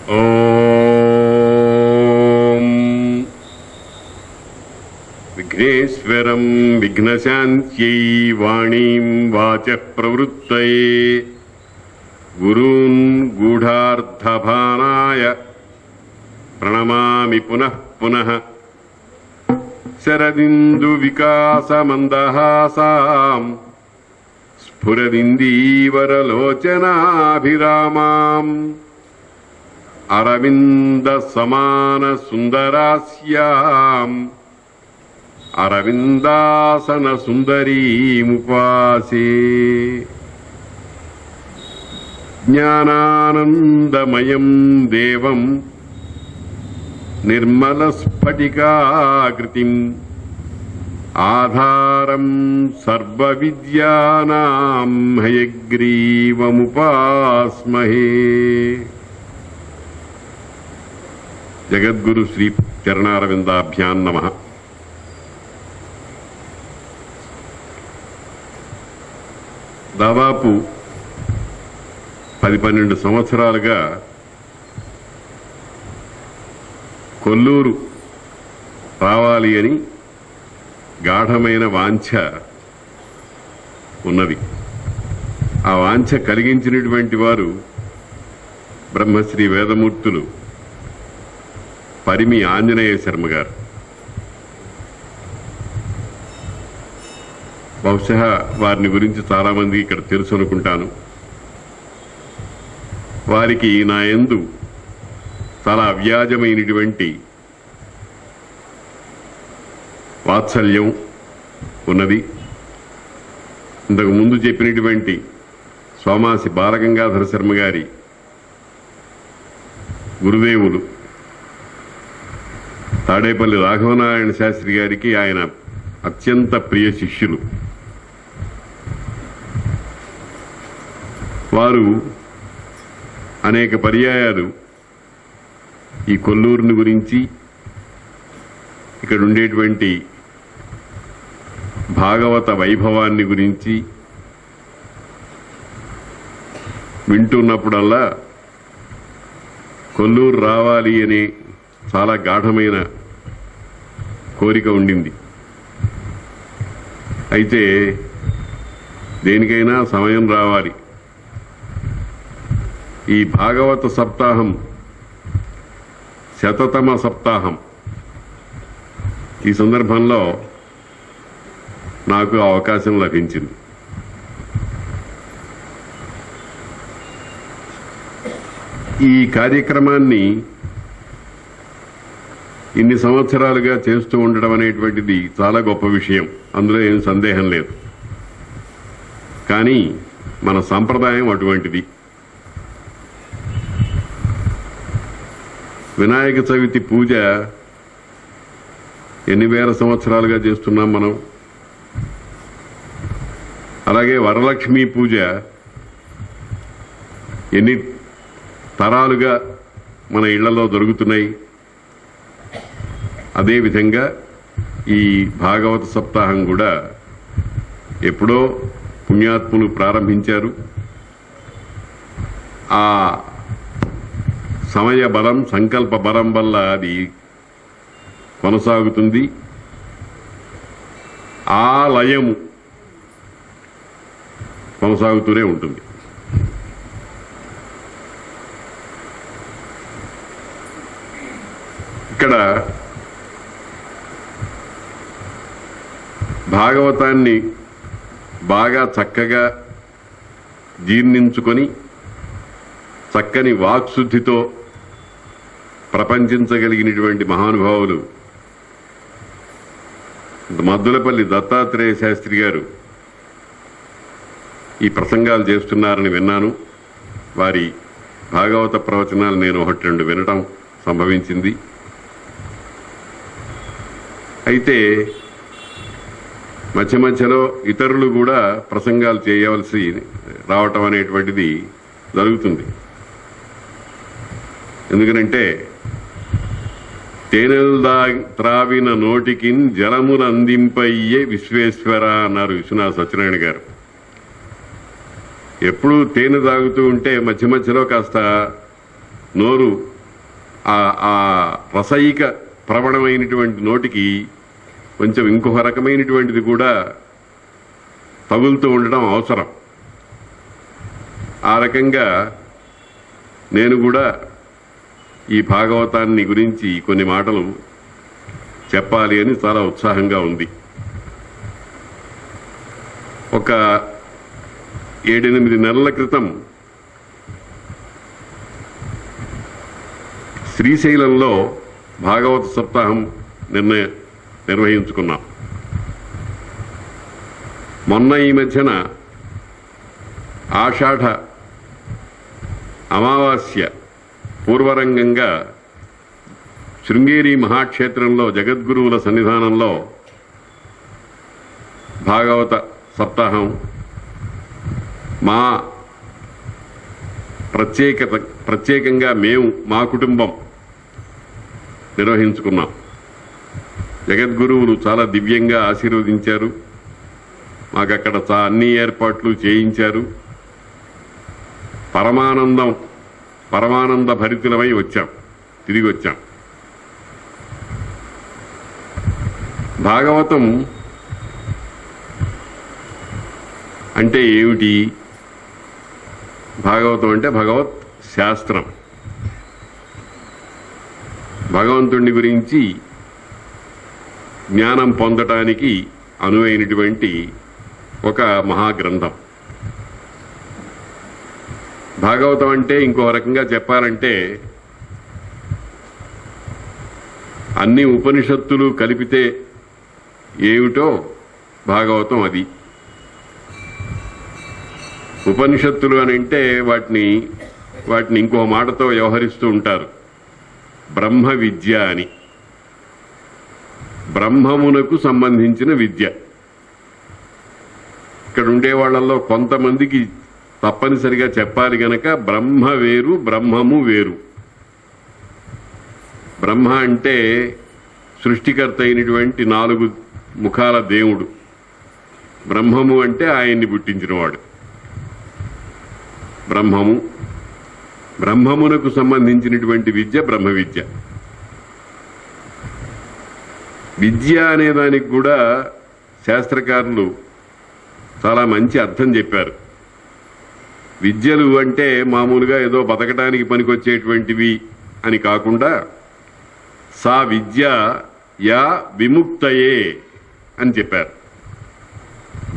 ఓం విఘ్నేశ్వరం విఘ్నశాంత్యై వాణీం వాచః ప్రవృత్తయే గురూన్ గూఢార్థభానాయ ప్రణమామి పునః పునః శరదిందు వికాసమందహాసాం స్ఫురదిందీవరలోచనాభిరామాం అరవింద సమాన సుందరాస్యాం అరవిందాసన సుందరీముపాసే జ్ఞానానందమయం దేవం నిర్మలస్ఫటికాకృతిం ఆధారం సర్వవిద్యానాం హయగ్రీవముపాస్మహే. జగద్గురు శ్రీ చరణారవిందాభ్యాం నమః. దాదాపు 10-12 సంవత్సరాలుగా కొల్లూరు రావాలి అని గాఢమైన వాంఛ ఉన్నది. ఆ వాంఛ కలిగించినటువంటి వారు బ్రహ్మశ్రీ వేదమూర్తులు పరిమి ఆంజనేయ శర్మ గారు. బహుశా వారిని గురించి చాలామంది ఇక్కడ తెలుసు అనుకుంటాను. వారికి నా యందు చాలా అవ్యాజమైనటువంటి వాత్సల్యం ఉన్నది. ఇంతకు ముందు చెప్పినటువంటి సోమాసి బాలగంగాధర శర్మ గారి గురుదేవులు తాడేపల్లి రాఘవనారాయణ శాస్త్రి గారికి ఆయన అత్యంత ప్రియ శిష్యులు. వారు అనేక పర్యాయాలు ఈ కొల్లూరుని గురించి, ఇక్కడ ఉండేటువంటి భాగవత వైభవాన్ని గురించి వింటున్నప్పుడల్లా కొల్లూరు రావాలి అనే చాలా గాఢమైన కోరిక ఉండింది. అయితే దేనికైనా సమయం రావాలి. ఈ భాగవత సప్తాహం శతతమ సప్తాహం. ఈ సందర్భంలో నాకు అవకాశం లభించింది. ఈ కార్యక్రమాన్ని ఇన్ని సంవత్సరాలుగా చేస్తూ ఉండడం అనేటువంటిది చాలా గొప్ప విషయం, అందులో ఏం సందేహం లేదు. కానీ మన సంప్రదాయం అటువంటిది. వినాయక చవితి పూజ ఎన్ని వేల సంవత్సరాలుగా చేస్తున్నాం మనం. అలాగే వరలక్ష్మీ పూజ ఎన్ని తరాలుగా మన ఇళ్లలో జరుగుతున్నాయి. అదేవిధంగా ఈ భాగవత సప్తాహం కూడా ఎప్పుడో పుణ్యాత్ములు ప్రారంభించారు. ఆ సమయ బలం, సంకల్ప బలం వల్ల అది కొనసాగుతుంది. ఆ లయము కొనసాగుతూనే ఉంటుంది. ఇక్కడ భాగవతాన్ని బాగా చక్కగా జీర్ణించుకొని చక్కని వాక్శుద్ధితో ప్రపంచించగలిగినటువంటి మహానుభావులు మద్దులపల్లి దత్తాత్రేయ శాస్త్రి గారు ఈ ప్రసంగాలు చేస్తున్నారని విన్నాను. వారి భాగవత ప్రవచనాలు నేను 1-2 వినటం సంభవించింది. అయితే మధ్య మధ్యలో ఇతరులు కూడా ప్రసంగాలు చేయవలసి రావటం అనేటువంటిది జరుగుతుంది. ఎందుకనంటే తేనెలు త్రావిన నోటికి జలములు అందింపయ్యే విశ్వేశ్వర అన్నారు విశ్వనాథ సత్యనారాయణ గారు. ఎప్పుడూ తేనె తాగుతూ ఉంటే మధ్య మధ్యలో కాస్త నోరు ఆ రసయిక ప్రవణమైనటువంటి నోటికి కొంచెం ఇంకొక రకమైనటువంటిది కూడా తగులుతూ ఉండడం అవసరం. ఆ రకంగా నేను కూడా ఈ భాగవతాన్ని గురించి కొన్ని మాటలు చెప్పాలి అని చాలా ఉత్సాహంగా ఉంది. ఒక 7-8 నెలల క్రితం శ్రీశైలంలో భాగవత సప్తాహం నిర్వహించుకున్నాం. మొన్న ఈ మధ్యన ఆషాఢ అమావాస్య పూర్వరంగంగా శృంగేరి మహాక్షేత్రంలో జగద్గురువుల సన్నిధానంలో భాగవత సప్తాహం మా ప్రత్యేకంగా మేము మా కుటుంబం నిర్వహించుకున్నాం. జగద్గురువులు చాలా దివ్యంగా ఆశీర్వదించారు. మాకక్కడ అన్ని ఏర్పాట్లు చేయించారు. పరమానంద భరితులమై తిరిగి వచ్చాం. భాగవతం అంటే ఏమిటి? భాగవతం అంటే భగవత్ శాస్త్రం. భగవంతుడి గురించి జ్ఞానం పొందటానికి అనువైనటువంటి ఒక మహాగ్రంథం. భాగవతం అంటే ఇంకో రకంగా చెప్పాలంటే అన్ని ఉపనిషత్తులు కలిపితే ఏమిటో భాగవతం అది. ఉపనిషత్తులు అని అంటే వాటిని ఇంకో మాటతో వ్యవహరిస్తూ ఉంటారు, బ్రహ్మ విద్య అని. బ్రహ్మమునకు సంబంధించిన విద్య. ఇక్కడ ఉండే వాళ్ళల్లో కొంతమందికి తప్పనిసరిగా చెప్పాలి గనక బ్రహ్మ వేరు, బ్రహ్మము వేరు. బ్రహ్మ అంటే సృష్టికర్త అయినటువంటి 4 ముఖాల దేవుడు. బ్రహ్మము అంటే ఆయన్ని పుట్టించినవాడు. బ్రహ్మమునకు సంబంధించినటువంటి విద్య బ్రహ్మ విద్య. విద్య అనే దానికి కూడా శాస్త్రకారులు చాలా మంచి అర్థం చెప్పారు. విద్యలు అంటే మామూలుగా ఏదో బతకడానికి పనికొచ్చేటువంటివి అని కాకుండా సా విద్య యా విముక్తయే అని చెప్పారు.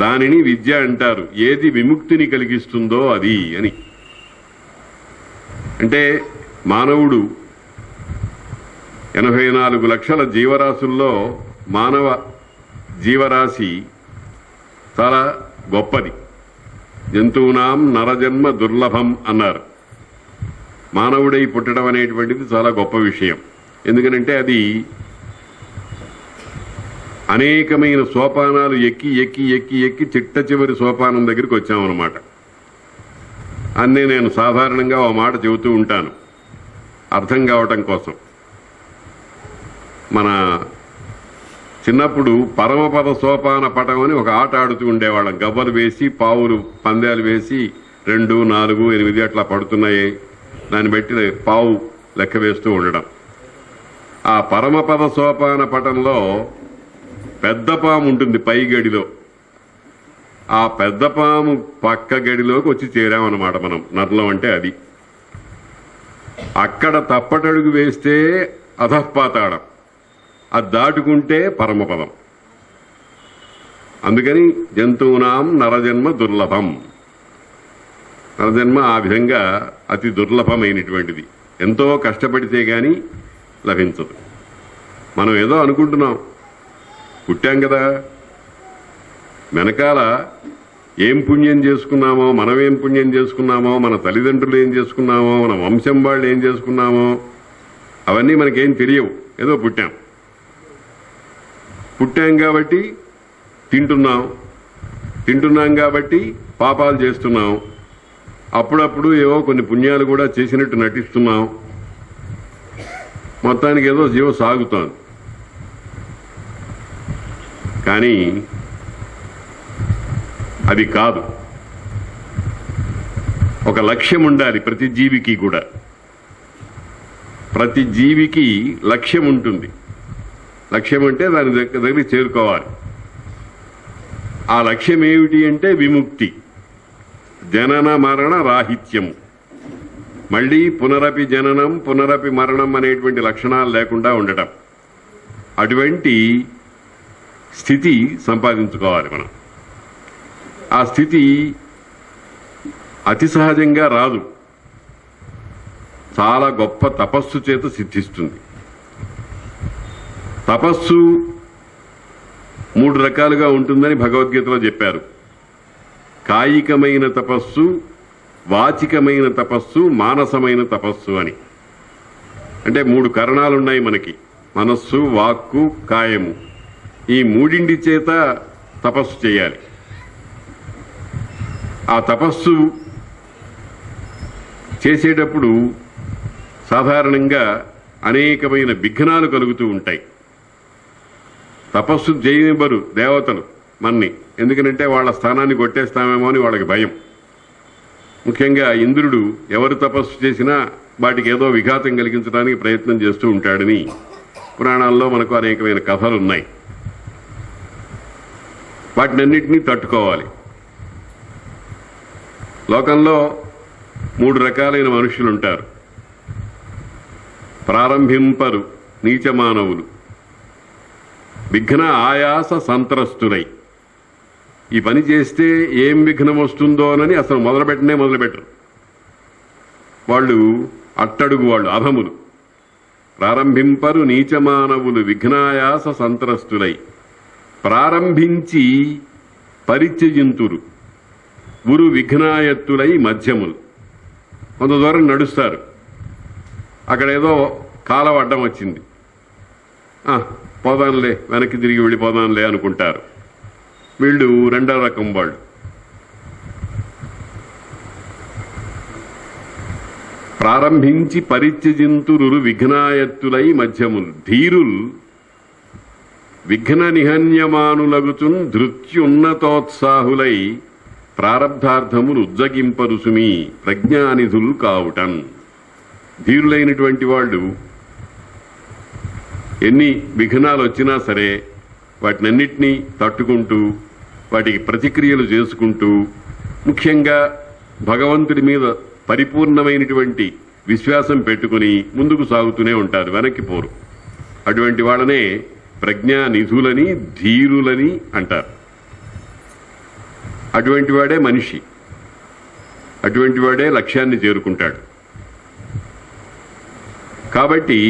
దానిని విద్య అంటారు, ఏది విముక్తిని కలిగిస్తుందో అది అని. అంటే మానవుడు 84 లక్షల జీవరాశుల్లో మానవ జీవరాశి చాలా గొప్పది. జంతువునాం నరజన్మ దుర్లభం అన్నారు. మానవుడై పుట్టడం అనేటువంటిది చాలా గొప్ప విషయం. ఎందుకనంటే అది అనేకమైన సోపానాలు ఎక్కి ఎక్కి ఎక్కి ఎక్కి చిట్ట చివరి సోపానం దగ్గరికి వచ్చామన్నమాట. అన్నీ నేను సాధారణంగా ఓ మాట చెబుతూ ఉంటాను అర్థం కావటం కోసం. మన చిన్నప్పుడు పరమపద సోపాన పటం అని ఒక ఆట ఆడుతూ ఉండేవాళ్ళం. గవ్వలు వేసి పావులు పందాలు వేసి 2, 4, 8 అట్లా పడుతున్నాయి. దాన్ని బట్టి పావు లెక్క వేస్తూ ఉండడం. ఆ పరమపద సోపాన పటంలో పెద్ద పాము ఉంటుంది పై గడిలో. ఆ పెద్ద పాము పక్క గడిలోకి వచ్చి చేరామన్నమాట మనం. నర్లం అంటే అది. అక్కడ తప్పటడుగు వేస్తే అధఃపాతాళం, అది దాటుకుంటే పరమపదం. అందుకని జంతువునాం నరజన్మ దుర్లభం. నరజన్మ ఆ విధంగా అతి దుర్లభమైనటువంటిది. ఎంతో కష్టపడితే గాని లభించదు. మనం ఏదో అనుకుంటున్నాం, పుట్టాం కదా, వెనకాల ఏం పుణ్యం చేసుకున్నామో, మనమేం పుణ్యం చేసుకున్నామో, మన తల్లిదండ్రులు ఏం చేసుకున్నామో, మన వంశం వాళ్ళు ఏం చేసుకున్నామో అవన్నీ మనకేం తెలియవు. ఏదో పుట్టాం కాబట్టి తింటున్నాం కాబట్టి పాపాలు చేస్తున్నాం. అప్పుడప్పుడు ఏవో కొన్ని పుణ్యాలు కూడా చేసినట్టు నటిస్తున్నాం. మొత్తానికి ఏదో జీవం సాగుతోంది. కానీ అది కాదు. ఒక లక్ష్యం ఉండాలి ప్రతి జీవికి కూడా. ప్రతి జీవికి లక్ష్యం ఉంటుంది. లక్ష్యం అంటే దాని దగ్గరికి చేరుకోవాలి. ఆ లక్ష్యం ఏమిటి అంటే విముక్తి, జనన మరణ రాహిత్యము. మళ్లీ పునరపి జననం పునరపి మరణం అనేటువంటి లక్షణాలు లేకుండా ఉండటం. అటువంటి స్థితి సంపాదించుకోవాలి మనం. ఆ స్థితి అతి సహజంగా రాదు, చాలా గొప్ప తపస్సు చేత సిద్ధిస్తుంది. తపస్సు 3 రకాలుగా ఉంటుందని భగవద్గీతలో చెప్పారు. కాయికమైన తపస్సు, వాచికమైన తపస్సు, మానసమైన తపస్సు అని. అంటే 3 కరణాలున్నాయి మనకి, మనస్సు, వాక్కు, కాయము. ఈ 3 చేత తపస్సు చేయాలి. ఆ తపస్సు చేసేటప్పుడు సాధారణంగా అనేకమైన విఘ్నాలు కలుగుతూ ఉంటాయి. తపస్సు చేయనివ్వరు దేవతలు మన్ని, ఎందుకంటే వాళ్ళ స్థానాన్ని కొట్టేస్తామేమో అని వాళ్ళకి భయం. ముఖ్యంగా ఇంద్రుడు ఎవరు తపస్సు చేసినా వాటికి ఏదో విఘాతం కలిగించడానికి ప్రయత్నం చేస్తూ ఉంటాడని పురాణాల్లో మనకు అనేకమైన కథలు ఉన్నాయి. వాటినన్నింటినీ తట్టుకోవాలి. లోకంలో 3 రకాలైన మనుషులు ఉంటారు. ప్రారంభింపరు నీచమానవులు, విఘ్న ఆయాస సంత్రస్తులై. ఈ పని చేస్తే ఏం విఘ్నం వస్తుందోనని అసలు మొదలుపెట్టరు. వాళ్ళు అట్టడుగు, వాళ్ళు అధములు. ప్రారంభింపరు నీచమానవులు విఘ్నాయాస సంత్రస్తులై, ప్రారంభించి పరిత్యజింతురు గురు విఘ్నాయత్తులై మధ్యములు. కొంత దూరం నడుస్తారు, అక్కడ ఏదో కాలం అడ్డం వచ్చింది, పోదాంలే, వెనక్కి తిరిగి వెళ్ళిపోదాంలే అనుకుంటారు. వీళ్ళు 2వ రకం వాళ్ళు. ప్రారంభించి పరిత్యజింతురు విఘ్నాయత్తులై మధ్యములు. ధీరుల్ విఘ్న నిహన్యమానులగుచున్ ధృత్యున్నతోత్సాహులై ప్రారబ్ధార్థములు ఉజ్జగింపరుసుమి ప్రజ్ఞానిధులు కావుటన్. ధీరులైనటువంటి వాళ్ళు ఎన్ని విఘ్నాలు వచ్చినా సరే వాటినన్నిటినీ తట్టుకుంటూ, వాటికి ప్రతిక్రియలు చేసుకుంటూ, ముఖ్యంగా భగవంతుడి మీద పరిపూర్ణమైనటువంటి విశ్వాసం పెట్టుకుని ముందుకు సాగుతూనే ఉంటారు, వెనక్కి పోరు. అటువంటి వాళ్ళనే ప్రజ్ఞానిధులని, ధీరులని అంటారు. అటువంటి వాడే మనిషి, అటువంటి వాడే లక్ష్యాన్ని చేరుకుంటాడు. కాబట్టి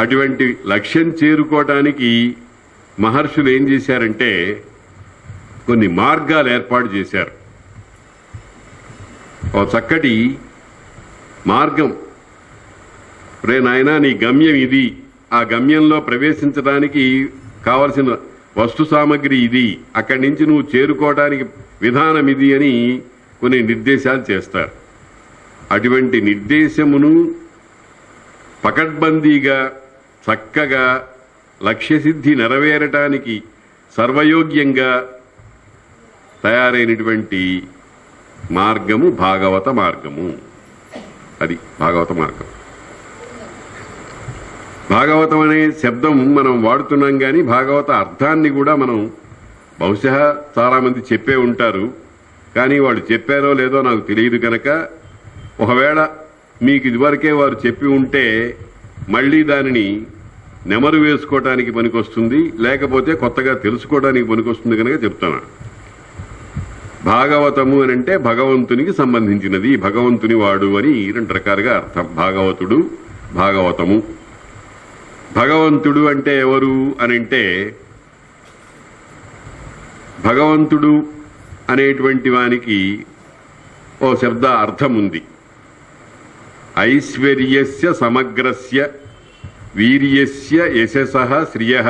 అటువంటి లక్ష్యం చేరుకోవడానికి మహర్షులు ఏం చేశారంటే కొన్ని మార్గాలు ఏర్పాటు చేశారు. ఓ చక్కటి మార్గం, రే నాయనా నీ గమ్యం ఇది, ఆ గమ్యంలో ప్రవేశించడానికి కావలసిన వస్తు సామగ్రి ఇది, అక్కడి నుంచి నువ్వు చేరుకోవడానికి విధానం ఇది అని కొన్ని నిర్దేశాలు చేస్తారు. అటువంటి నిర్దేశమును పకడ్బందీగా చక్కగా లక్ష్యసిద్ధి నెరవేరటానికి సర్వయోగ్యంగా తయారైనటువంటి మార్గము భాగవత మార్గము. అది భాగవత మార్గం. భాగవతం అనే శబ్దం మనం వాడుతున్నాం కానీ భాగవత అర్థాన్ని కూడా మనం బహుశా చాలామంది చెప్పే ఉంటారు, కానీ వాళ్ళు చెప్పారో లేదో నాకు తెలియదు కనుక ఒకవేళ మీకు ఇదివరకే వారు చెప్పి ఉంటే మళ్లీ దానిని నెమరు వేసుకోవడానికి పనికొస్తుంది, లేకపోతే కొత్తగా తెలుసుకోవడానికి పనికొస్తుంది కనుక చెప్తాను. భాగవతము అని అంటే భగవంతునికి సంబంధించినది, భగవంతుని వాడు అని 2 రకాలుగా అర్థం. భాగవతుడు, భాగవతము. భగవంతుడు అంటే ఎవరు అని అంటే, భగవంతుడు అనేటువంటి వానికి ఓ శబ్ద అర్థం ఉంది. ఐశ్వర్యస్య సమగ్రస్య వీర్యస్య యశసః శ్రియః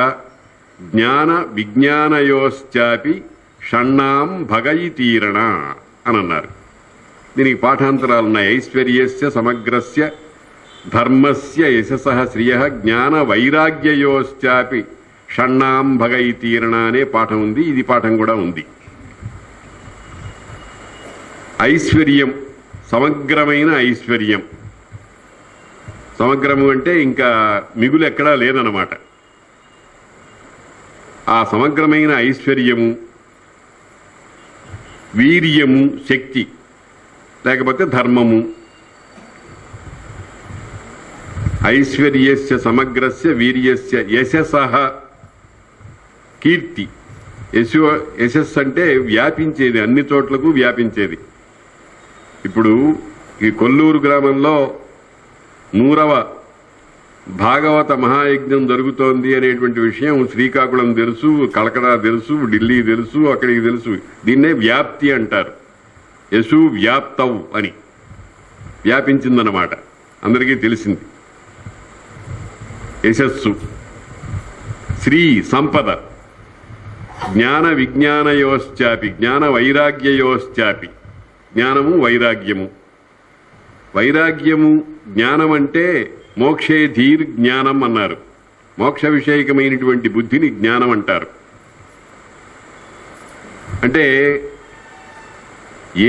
జ్ఞాన విజ్ఞానయోశ్చాపి షణ్ణాం భగయితీరణ అని అన్నారు. దీనికి పాఠాంతరాలున్నాయి. ఐశ్వర్యస్య సమగ్రస్య ధర్మస్య యశసః శ్రియః జ్ఞాన వైరాగ్యయోశ్చాపి షణ్ణాం భగయితీరణ అనే పాఠం ఉంది. ఇది పాఠం కూడా ఉంది. ఐశ్వర్యం, సమగ్రమైన ఐశ్వర్యం. సమగ్రము అంటే ఇంకా మిగులు ఎక్కడా లేదన్నమాట. ఆ సమగ్రమైన ఐశ్వర్యము, వీర్యము, శక్తి, లేకపోతే ధర్మము. ఐశ్వర్యస్య సమగ్రస్య వీర్యస్య యశసః కీర్తి. యశస్సు అంటే వ్యాపించేది, అన్ని చోట్లకు వ్యాపించేది. ఇప్పుడు ఈ కొల్లూరు గ్రామంలో 100వ భాగవత మహాయజ్ఞం జరుగుతోంది అనేటువంటి విషయం శ్రీకాకుళం తెలుసు, కలకడా తెలుసు, ఢిల్లీ తెలుసు, అక్కడికి తెలుసు. దీన్నే వ్యాప్తి అంటారు. యశు వ్యాప్తవు అని వ్యాపించిందన్నమాట, అందరికీ తెలిసింది. యశస్సు, శ్రీ సంపద, జ్ఞాన విజ్ఞానయోశ్చాపి, జ్ఞాన వైరాగ్యయోశ్చాపి. జ్ఞానము వైరాగ్యము. వైరాగ్యము జ్ఞానం అంటే మోక్షే ధీర్ జ్ఞానం అన్నారు. మోక్ష విషయకమైనటువంటి బుద్ధిని జ్ఞానం అంటారు. అంటే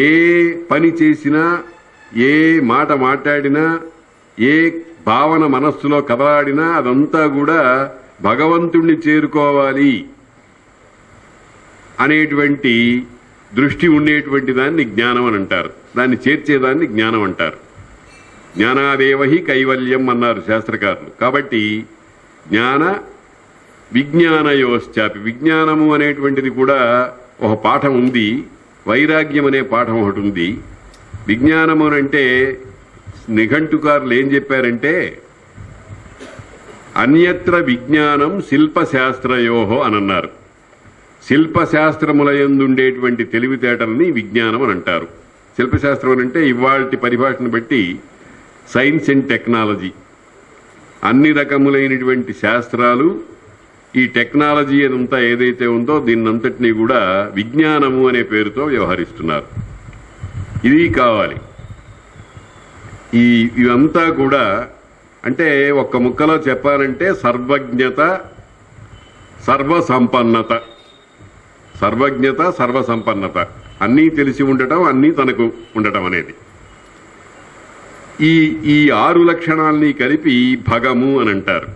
ఏ పని చేసినా, ఏ మాట మాట్లాడినా, ఏ భావన మనస్సులో కదలాడినా అదంతా కూడా భగవంతుణ్ణి చేరుకోవాలి అనేటువంటి దృష్టి ఉండేటువంటి దాన్ని జ్ఞానం అని అంటారు. దాన్ని చేర్చేదాన్ని జ్ఞానం అంటారు. జ్ఞానాదేవహి కైవల్యం అన్నారు శాస్త్రకారులు. కాబట్టి జ్ఞాన విజ్ఞానయోశ్చాపి, విజ్ఞానము అనేటువంటిది కూడా ఒక పాఠం ఉంది. వైరాగ్యం అనే పాఠం ఒకటి ఉంది. విజ్ఞానము అంటే నిఘంటుకారులు ఏం చెప్పారంటే, అన్యత్ర విజ్ఞానం శిల్పశాస్త్రయోహో అని అన్నారు. శిల్పశాస్త్రములయందుండేటువంటి తెలివితేటల్ని విజ్ఞానం అని అంటారు. శిల్పశాస్త్రం అంటే ఇవాల్టి పరిభాషను బట్టి సైన్స్ అండ్ టెక్నాలజీ. అన్ని రకములైనటువంటి శాస్త్రాలు, ఈ టెక్నాలజీ అంతా ఏదైతే ఉందో దీన్నంతటినీ కూడా విజ్ఞానము అనే పేరుతో వ్యవహరిస్తున్నారు. ఇది కావాలి. ఇవంతా కూడా అంటే ఒక్క ముక్కలో చెప్పాలంటే సర్వజ్ఞత, సర్వసంపన్నత. సర్వజ్ఞత, సర్వసంపన్నత, అన్నీ తెలిసి ఉండటం, అన్నీ తనకు ఉండటం అనేది. ఈ 6 లక్షణాలని కలిపి భగము అని అంటారు.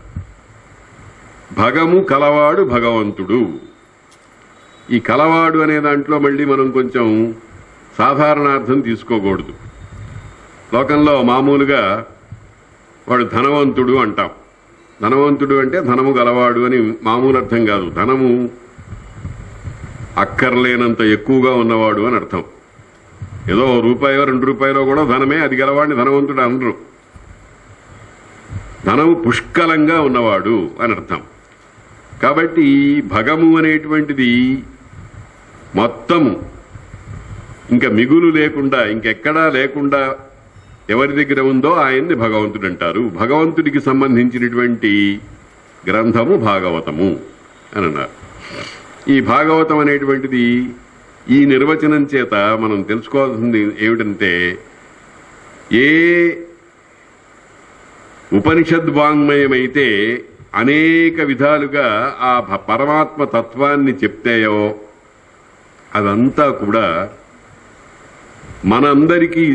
భగము కలవాడు భగవంతుడు. ఈ కలవాడు అనే దాంట్లో మళ్ళీ మనం కొంచెం సాధారణార్థం తీసుకోకూడదు. లోకంలో మామూలుగా వాడు ధనవంతుడు అంటాం. ధనవంతుడు అంటే ధనము గలవాడు అని మామూలు అర్థం కాదు. ధనము అక్కర్లేనంత ఎక్కువగా ఉన్నవాడు అని అర్థం. ఏదో రూపాయో 2 రూపాయలో కూడా ధనమే, అది గలవాడిని ధనవంతుడు అనరు. ధనము పుష్కలంగా ఉన్నవాడు అని అర్థం. కాబట్టి భగము అనేటువంటిది మొత్తము ఇంకా మిగులు లేకుండా, ఇంకెక్కడా లేకుండా ఎవరి దగ్గర ఉందో ఆయన్ని భగవంతుడు అంటారు. భగవంతుడికి సంబంధించినటువంటి గ్రంథము భాగవతము అని అన్నారు. ఈ భాగవతం అనేటువంటిది ఈ నిర్వచనం చేత మనం తెలుసుకోవాల్సింది ఏమిటంటే, ఏ ఉపనిషద్వాంగ్మయమైతే అనేక విధాలుగా ఆ పరమాత్మ తత్వాన్ని చెప్తాయో అదంతా కూడా మనందరికీ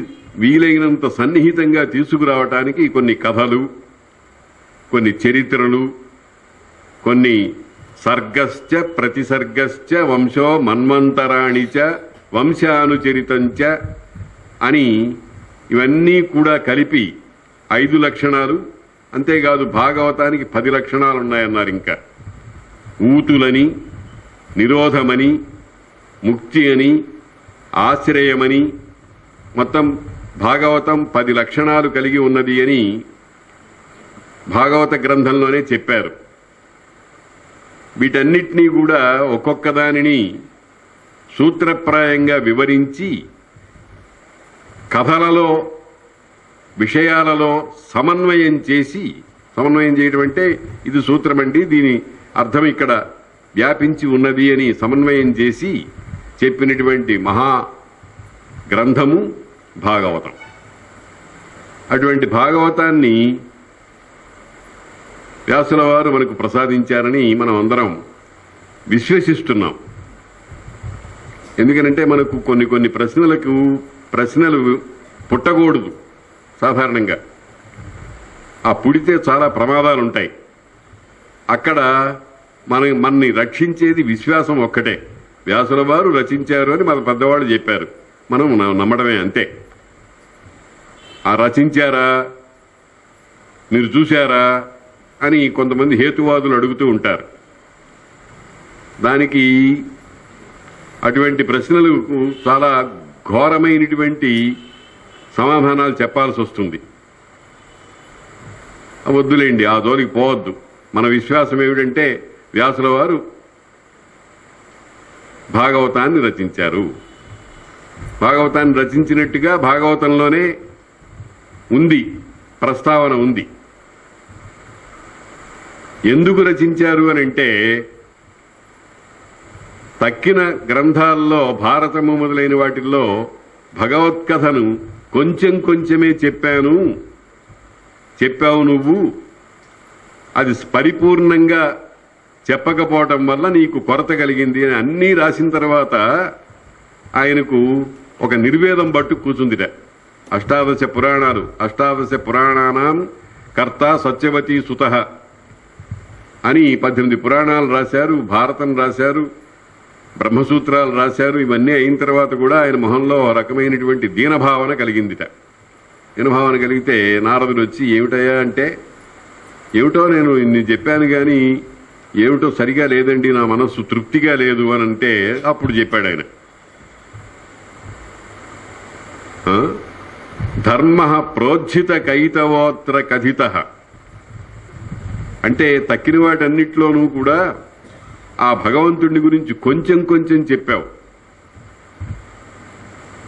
వీలైనంత సన్నిహితంగా తీసుకురావటానికి కొన్ని కథలు, కొన్ని చరిత్రలు, కొన్ని సర్గశ్చ ప్రతిసర్గశ్చ వంశో మన్వంతరాణిచ వంశానుచరితంచ అని ఇవన్నీ కూడా కలిపి 5 లక్షణాలు. అంతేకాదు భాగవతానికి 10 లక్షణాలు ఉన్నాయన్నారు. ఇంకా ఊతులని, నిరోధమని, ముక్తి అని, ఆశ్రయమని, మొత్తం భాగవతం 10 లక్షణాలు కలిగి ఉన్నది అని భాగవత గ్రంథంలోనే చెప్పారు. వీటన్నిటినీ కూడా ఒక్కొక్క దానిని సూత్రప్రాయంగా వివరించి కథలలో, విషయాలలో సమన్వయం చేసి, సమన్వయం చేయడం అంటే ఇది సూత్రమండి, దీని అర్థం ఇక్కడ వ్యాపించి ఉన్నది అని సమన్వయం చేసి చెప్పినటువంటి మహా గ్రంథము భాగవతం. అటువంటి భాగవతాన్ని వ్యాసుల వారు మనకు ప్రసాదించారని మనం అందరం విశ్వసిస్తున్నాం. ఎందుకనంటే మనకు కొన్ని ప్రశ్నలు పుట్టకూడదు. సాధారణంగా ఆ పుడితే చాలా ప్రమాదాలు ఉంటాయి. అక్కడ మనని రక్షించేది విశ్వాసం ఒక్కటే. వ్యాసుల వారు రచించారు అని మన పెద్దవాళ్ళు చెప్పారు, మనం నమ్మడమే అంతే. ఆ రచించారా, మీరు చూశారా అని కొంతమంది హేతువాదులు అడుగుతూ ఉంటారు. దానికి అటువంటి ప్రశ్నలకు చాలా ఘోరమైనటువంటి సమాధానాలు చెప్పాల్సి వస్తుంది. వద్దులేండి, ఆ జోలికి పోవద్దు. మన విశ్వాసం ఏమిటంటే వ్యాసుల వారు భాగవతాన్ని రచించారు. భాగవతాన్ని రచించినట్టుగా భాగవతంలోనే ఉంది, ప్రస్తావన ఉంది. ఎందుకు రచించారు అని అంటే, తక్కిన గ్రంథాల్లో, భారతము మొదలైన వాటిల్లో భగవత్కథను కొంచెం కొంచెమే చెప్పావు నువ్వు, అది పరిపూర్ణంగా చెప్పకపోవటం వల్ల నీకు కొరత కలిగింది అని అన్నీ రాసిన తర్వాత ఆయనకు ఒక నిర్వేదం పట్టు కూర్చుందిట. అష్టాదశ పురాణానాం కర్త సత్యవతీ సుతః అని 18 పురాణాలు రాశారు, భారతం రాశారు, బ్రహ్మసూత్రాలు రాశారు. ఇవన్నీ అయిన తర్వాత కూడా ఆయన మొహంలో రకమైనటువంటి దీనభావన కలిగిందిట. దీనభావన కలిగితే నారదుడు వచ్చి, ఏమిటయ్యా అంటే, ఏమిటో నేను ఇన్ని చెప్పాను కానీ ఏమిటో సరిగా లేదండి, నా మనస్సు తృప్తిగా లేదు అని అంటే, అప్పుడు చెప్పాడు ఆయన, ధర్మ ప్రోజ్జిత కైతవోత్ర కథిత అంటే తక్కిన వాటన్నిటిలోనూ కూడా ఆ భగవంతుడిని గురించి కొంచెం కొంచెం చెప్పావు.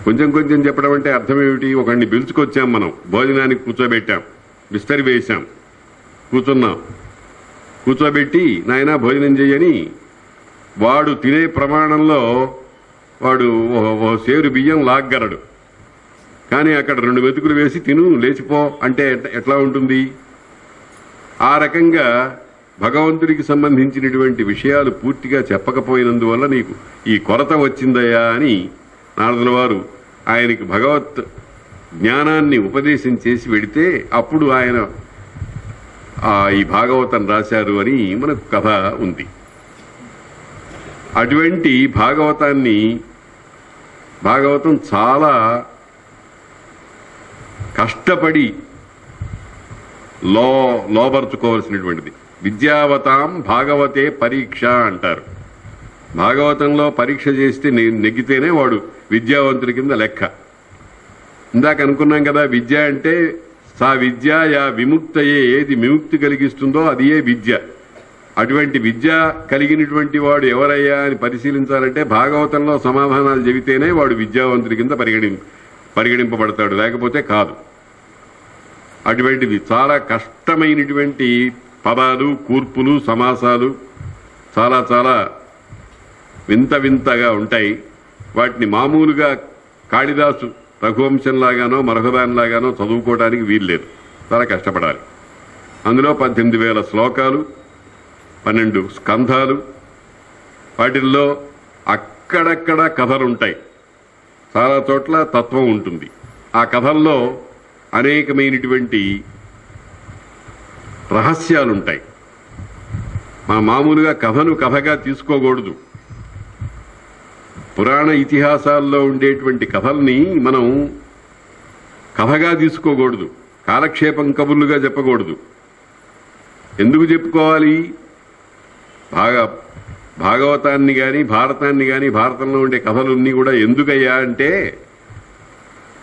కొంచెం కొంచెం చెప్పడం అంటే అర్థం ఏమిటి? ఒకడిని పిలుచుకొచ్చాం, మనం భోజనానికి కూర్చోబెట్టాం, బిస్తరి వేశాం, కూర్చున్నాం, కూర్చోబెట్టి నాయనా భోజనం చెయ్యని వాడు తినే ప్రమాణంలో వాడు ఓ సేరు బియ్యం లాగ్గరడు, కానీ అక్కడ 2 మెతుకులు వేసి తిను లేచిపో అంటే ఎట్లా ఉంటుంది? ఆ రకంగా భగవంతుడికి సంబంధించినటువంటి విషయాలు పూర్తిగా చెప్పకపోయినందువల్ల నీకు ఈ కొరత వచ్చిందయ్యా అని నారదుల వారు ఆయనకి భగవత్ జ్ఞానాన్ని ఉపదేశం చేసి వెడితే అప్పుడు ఆయన ఈ భాగవతం రాశారు అని మనకు కథ ఉంది. అటువంటి భాగవతం చాలా కష్టపడి లోబర్చుకోవాల్సినటువంటిది. విద్యావతాం భాగవతే పరీక్ష అంటారు. భాగవతంలో పరీక్ష చేస్తే నెగ్గితేనే వాడు విద్యావంతుడి కింద లెక్క. ఇందాక అనుకున్నాం కదా, విద్య అంటే సా విద్య యా విముక్తయే, ఏది విముక్తి కలిగిస్తుందో అది ఏ విద్య. అటువంటి విద్య కలిగినటువంటి వాడు ఎవరయ్యా అని పరిశీలించాలంటే భాగవతంలో సమాధానాలు చెబితేనే వాడు విద్యావంతుడి కింద పరిగణింపబడతాడు, లేకపోతే కాదు. అటువంటివి చాలా కష్టమైనటువంటి పదాలు, కూర్పులు, సమాసాలు చాలా చాలా వింతగా ఉంటాయి. వాటిని మామూలుగా కాళిదాసు రఘువంశంలాగానో మరొకదానిలాగానో చదువుకోవడానికి వీల్లేదు, చాలా కష్టపడాలి. అందులో 18,000 శ్లోకాలు, 12 స్కంధాలు, వాటిల్లో అక్కడక్కడ కథలుంటాయి, చాలా చోట్ల తత్వం ఉంటుంది. ఆ కథల్లో అనేకమైనటువంటి రహస్యాలుంటాయి. మామూలుగా కథను కథగా తీసుకోకూడదు. పురాణ ఇతిహాసాల్లో ఉండేటువంటి కథల్ని మనం కథగా తీసుకోకూడదు, కాలక్షేపం కబుర్లుగా చెప్పకూడదు. ఎందుకు చెప్పుకోవాలి? భాగవతాన్ని గాని భారతాన్ని గాని, భారతంలో ఉండే కథలన్నీ కూడా ఎందుకయ్యా అంటే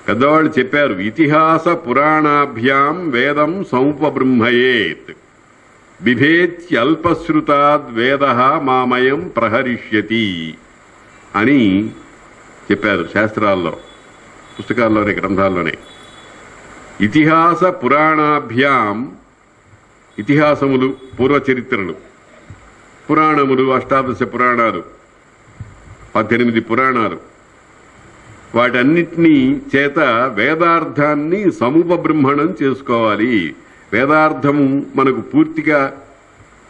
పెద్దవాళ్ళు చెప్పారు, ఇతిహాస పురాణాభ్యాం వేదం సముపబృంహయేత్ బిభేత్యల్పశ్రుతాద్ వేద మామయం ప్రహరిష్యతి అని చెప్పారు శాస్త్రాల్లో, పుస్తకాల్లోనే, గ్రంథాల్లోనే. ఇతిహాస పురాణాభ్యాం, ఇతిహాసములు, పూర్వచరిత్రలు, పురాణములు, అష్టాదశ పురాణాలు, 18 పురాణాలు, వాటన్నిటినీ చేత వేదార్థాన్ని సముపబృంహణం చేసుకోవాలి. వేదార్థము మనకు పూర్తిగా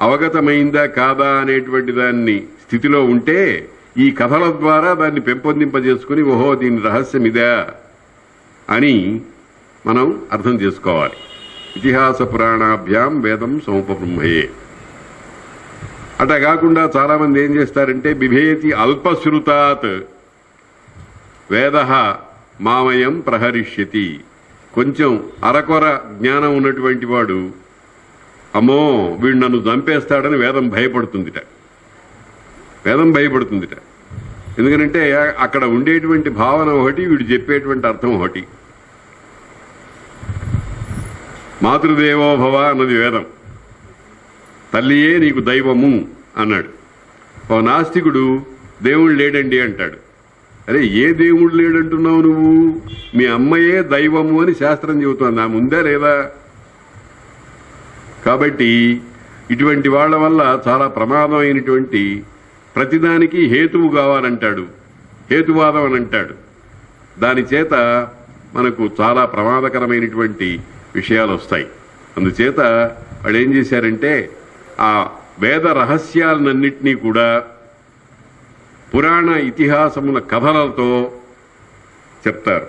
అవగతమైందా కాదా అనేటువంటి దాన్ని స్థితిలో ఉంటే ఈ కథల ద్వారా దాన్ని పెంపొందింపజేసుకుని, ఓహో దీని రహస్యం ఇదా అని మనం అర్థం చేసుకోవాలి. ఇతిహాస పురాణాభ్యాం వేదం సముపబ్రహ్మయే. అట్లా కాకుండా చాలా మంది ఏం చేస్తారంటే బిభేతి అల్పశ్రుతాత్ వేద మామయం ప్రహరిష్యతి. కొంచెం అరకొర జ్ఞానం ఉన్నటువంటి వాడు అమ్మో వీడు నన్ను చంపేస్తాడని వేదం భయపడుతుందిట. ఎందుకంటే అక్కడ ఉండేటువంటి భావన ఒకటి, వీడు చెప్పేటువంటి అర్థం ఒకటి. మాతృదేవో భవ అన్నది వేదం, తల్లియే నీకు దైవము అన్నాడు. ఓ నాస్తికుడు దేవుడు లేడండి అంటాడు. అరే ఏ దేవుడు లేడంటున్నావు నువ్వు? మీ అమ్మయే దైవము అని శాస్త్రం చెబుతోంది, ఆ ముందే లేదా? కాబట్టి ఇటువంటి వాళ్ల వల్ల చాలా ప్రమాదమైనటువంటి, ప్రతిదానికి హేతువు కావాలంటాడు, హేతువాదం అని అంటాడు. దాని చేత మనకు చాలా ప్రమాదకరమైనటువంటి విషయాలు వస్తాయి. అందుచేత వాళ్ళు ఏం చేశారంటే ఆ వేద రహస్యాలన్నింటినీ కూడా పురాణ ఇతిహాసముల కథలతో చెప్తారు.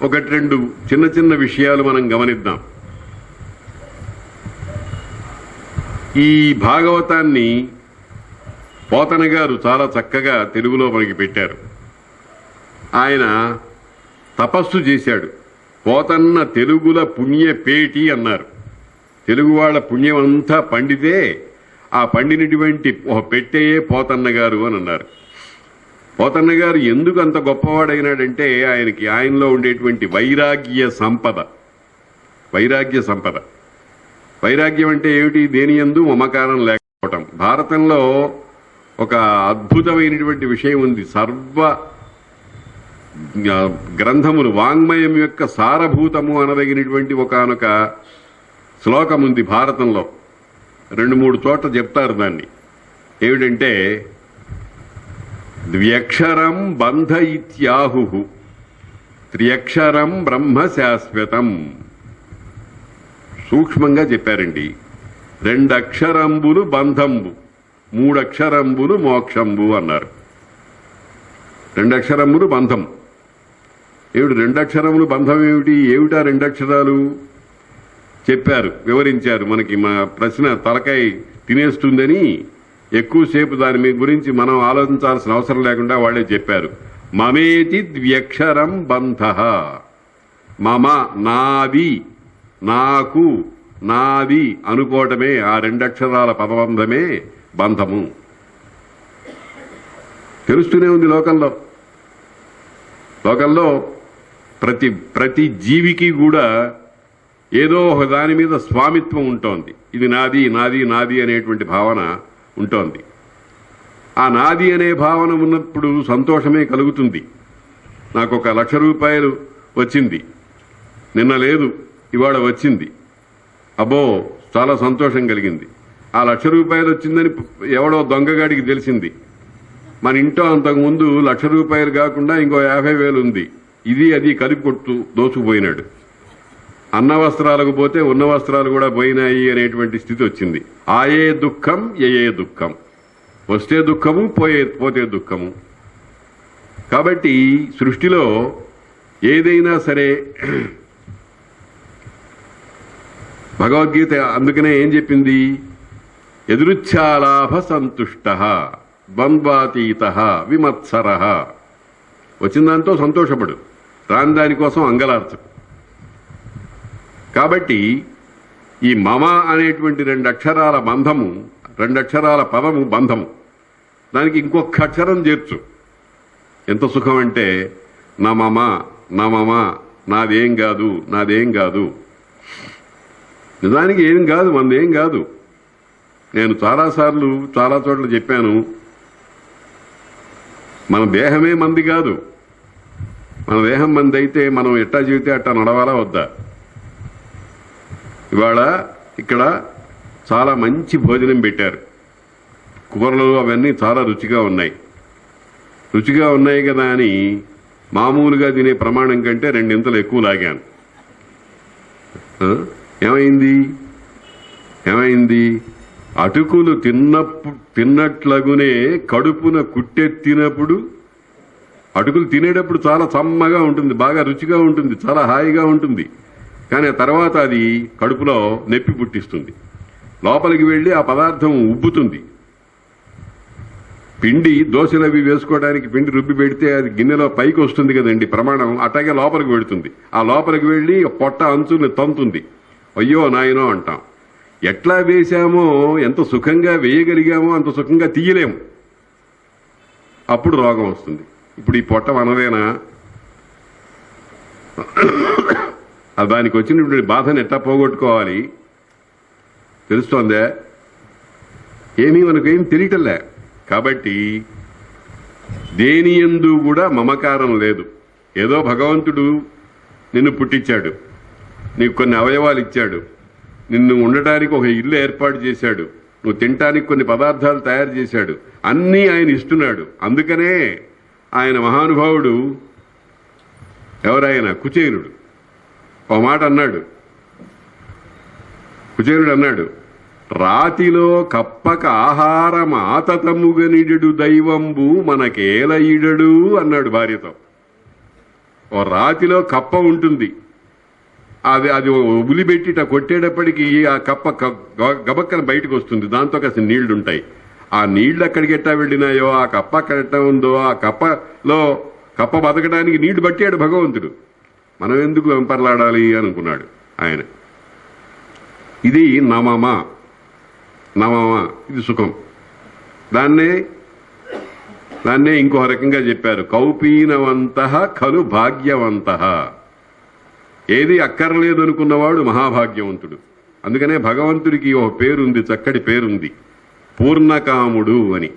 ఒకటి రెండు చిన్న చిన్న విషయాలు మనం గమనిద్దాం. ఈ భాగవతాన్ని పోతన గారు చాలా చక్కగా తెలుగులో మనకి పెట్టారు. ఆయన తపస్సు చేశాడు. పోతన్న తెలుగుల పుణ్యపేటి అన్నారు. తెలుగు వాళ్ళ పుణ్యం అంతా పండితే ఆ పండినటువంటి పెట్టేయే పోతన్న గారు అని అన్నారు. పోతన్న గారు ఎందుకు అంత గొప్పవాడైనాడంటే ఆయనలో ఉండేటువంటి వైరాగ్య సంపద. వైరాగ్యం అంటే ఏమిటి? దేనియందు మమకారం లేకపోవటం. భారతంలో ఒక అద్భుతమైనటువంటి విషయం ఉంది. సర్వ గ్రంథములు వాంగ్మయం యొక్క సారభూతము అనదగినటువంటి ఒకానొక శ్లోకం ఉంది భారతంలో. 2-3 చోట్ల చెప్తారు దాన్ని. ఏమిటంటే ద్వ్యక్షరం బంధ ఇత్యాహు త్రియక్షరం బ్రహ్మ శాశ్వతం. సూక్ష్మంగా చెప్పారండి. 2 అక్షరంబులు బంధంబు, 3 అక్షరంబులు మోక్షంబు అన్నారు. 2 అక్షరములు బంధం ఏమిటి? 2 అక్షరములు బంధం ఏమిటా 2 అక్షరాలు చెప్పారు, వివరించారు. మనకి మా ప్రశ్న తలకాయ తినేస్తుందని ఎక్కువసేపు దాని గురించి మనం ఆలోచించాల్సిన అవసరం లేకుండా వాళ్లే చెప్పారు. మమేతి ద్వ్యక్షరం బంధ. మమ నాది, నాకు, నాది అనుకోవటమే ఆ 2 అక్షరాల పదబంధమే బంధము. తెలుస్తూనే ఉంది లోకంలో. ప్రతి జీవికి కూడా ఏదో ఒక దాని మీద స్వామిత్వం ఉంటోంది. ఇది నాది నాది నాది అనేటువంటి భావన ఉంటోంది. ఆ నాది అనే భావన ఉన్నప్పుడు సంతోషమే కలుగుతుంది. నాకు 1,00,000 రూపాయలు వచ్చింది, నిన్న లేదు ఇవాళ వచ్చింది, అబ్బో చాలా సంతోషం కలిగింది. ఆ 1,00,000 రూపాయలు వచ్చిందని ఎవడో దొంగగాడికి తెలిసింది. మన ఇంట్లో అంతకుముందు 1,00,000 రూపాయలు కాకుండా ఇంకో 50,000 ఉంది. ఇది అది కలిపి కొట్టు దోచుకుపోయినాడు. అన్న వస్త్రాలకు పోతే ఉన్న వస్త్రాలు కూడా పోయినాయి అనేటువంటి స్థితి వచ్చింది. ఆయే దుఃఖం ఏ దుఃఖం, వస్తే దుఃఖము పోతే దుఃఖము. కాబట్టి సృష్టిలో ఏదైనా సరే భగవద్గీత అందుకనే ఏం చెప్పింది? ఎదురుచ్ఛాలాభ సంతుష్ట ద్వంద్వాతీత విమత్సర. వచ్చిన దాంతో సంతోషపడు, రాని దానికోసం అంగలార్చకు. కాబట్టి ఈ మమ అనేటువంటి 2 అక్షరాల బంధము, 2 అక్షరాల పదము బంధము, దానికి ఇంకొక అక్షరం చేర్చు. ఎంత సుఖం అంటే నా మమ, నా మమ, నాదేం కాదు, నాదేం కాదు. నిజానికి ఏం కాదు, మనదేం కాదు. నేను చాలాసార్లు చాలా చోట్ల చెప్పాను, మన దేహమే మంది కాదు. మన దేహం మంది అయితే మనం ఎట్టా జీవితే అట్టా నడవాలా వద్దా? ఇవాళ ఇక్కడ చాలా మంచి భోజనం పెట్టారు. కూరలు అవన్నీ చాలా రుచిగా ఉన్నాయి. రుచిగా ఉన్నాయి కదా అని మామూలుగా తినే ప్రమాణం కంటే 2 ఎక్కువ లాగాను. ఏమైంది? అటుకులు తిన్నట్లగునే కడుపున కుట్టెత్తినప్పుడు అటుకులు తినేటప్పుడు చాలా సమ్మగా ఉంటుంది, బాగా రుచిగా ఉంటుంది, చాలా హాయిగా ఉంటుంది. కానీ ఆ తర్వాత అది కడుపులో నొప్పి పుట్టిస్తుంది. లోపలికి వెళ్లి ఆ పదార్థం ఉబ్బుతుంది. పిండి దోశలు అవి వేసుకోవడానికి పిండి రుబ్బి పెడితే అది గిన్నెలో పైకి వస్తుంది కదండి ప్రమాణం, అట్లాగే లోపలికి వెళుతుంది. ఆ లోపలికి వెళ్లి పొట్ట అంచుని తంతుంది. అయ్యో నాయనో అంటాం. ఎట్లా వేశామో, ఎంత సుఖంగా వేయగలిగామో అంత సుఖంగా తీయలేము. అప్పుడు రోగం వస్తుంది. ఇప్పుడు ఈ పొట్ట మనదేనా? దానికి వచ్చినటువంటి బాధను ఎట్లా పోగొట్టుకోవాలి తెలుస్తోందే? ఏమీ మనకేం తెలియటంలే. కాబట్టి దేనియందు కూడా మమకారం లేదు. ఏదో భగవంతుడు నిన్ను పుట్టించాడు, నీకు కొన్ని అవయవాలు ఇచ్చాడు, నిన్ను ఉండటానికి ఒక ఇల్లు ఏర్పాటు చేశాడు, నువ్వు తినటానికి కొన్ని పదార్థాలు తయారు చేశాడు, అన్నీ ఆయన ఇస్తున్నాడు. అందుకనే ఆయన మహానుభావుడు ఎవరైనా కుచేలుడు ఒక మాట అన్నాడు. కుచేలుడు అన్నాడు, రాతిలో కప్పక ఆహారం ఆతతముగనిడు దైవంబు మనకేల ఇడడు అన్నాడు భార్యతో. ఓ రాతిలో కప్ప ఉంటుంది, అది ఉలిబెట్టి కొట్టేటప్పటికి ఆ కప్ప గబక్కన బయటకు వస్తుంది, దాంతో కాస్త నీళ్లుంటాయి. ఆ నీళ్లు ఎక్కడికి ఎట్టా వెళ్ళినాయో, ఆ కప్ప ఎట్లా ఉందో, ఆ కప్ప బతకడానికి నీళ్లు పట్టాడు భగవంతుడు. మనం ఎందుకు వెంపర్లాడాలి అనుకున్నాడు ఆయన. ఇది నమమ, ఇది సుఖం. దాన్నే ఇంకో రకంగా చెప్పారు, కౌపీనవంత ఖలు భాగ్యవంత. ఏది అక్కర్లేదు అనుకున్నవాడు మహాభాగ్యవంతుడు. అందుకనే భగవంతుడికి ఒక పేరుంది, చక్కటి పేరుంది, పూర్ణకాముడు అని.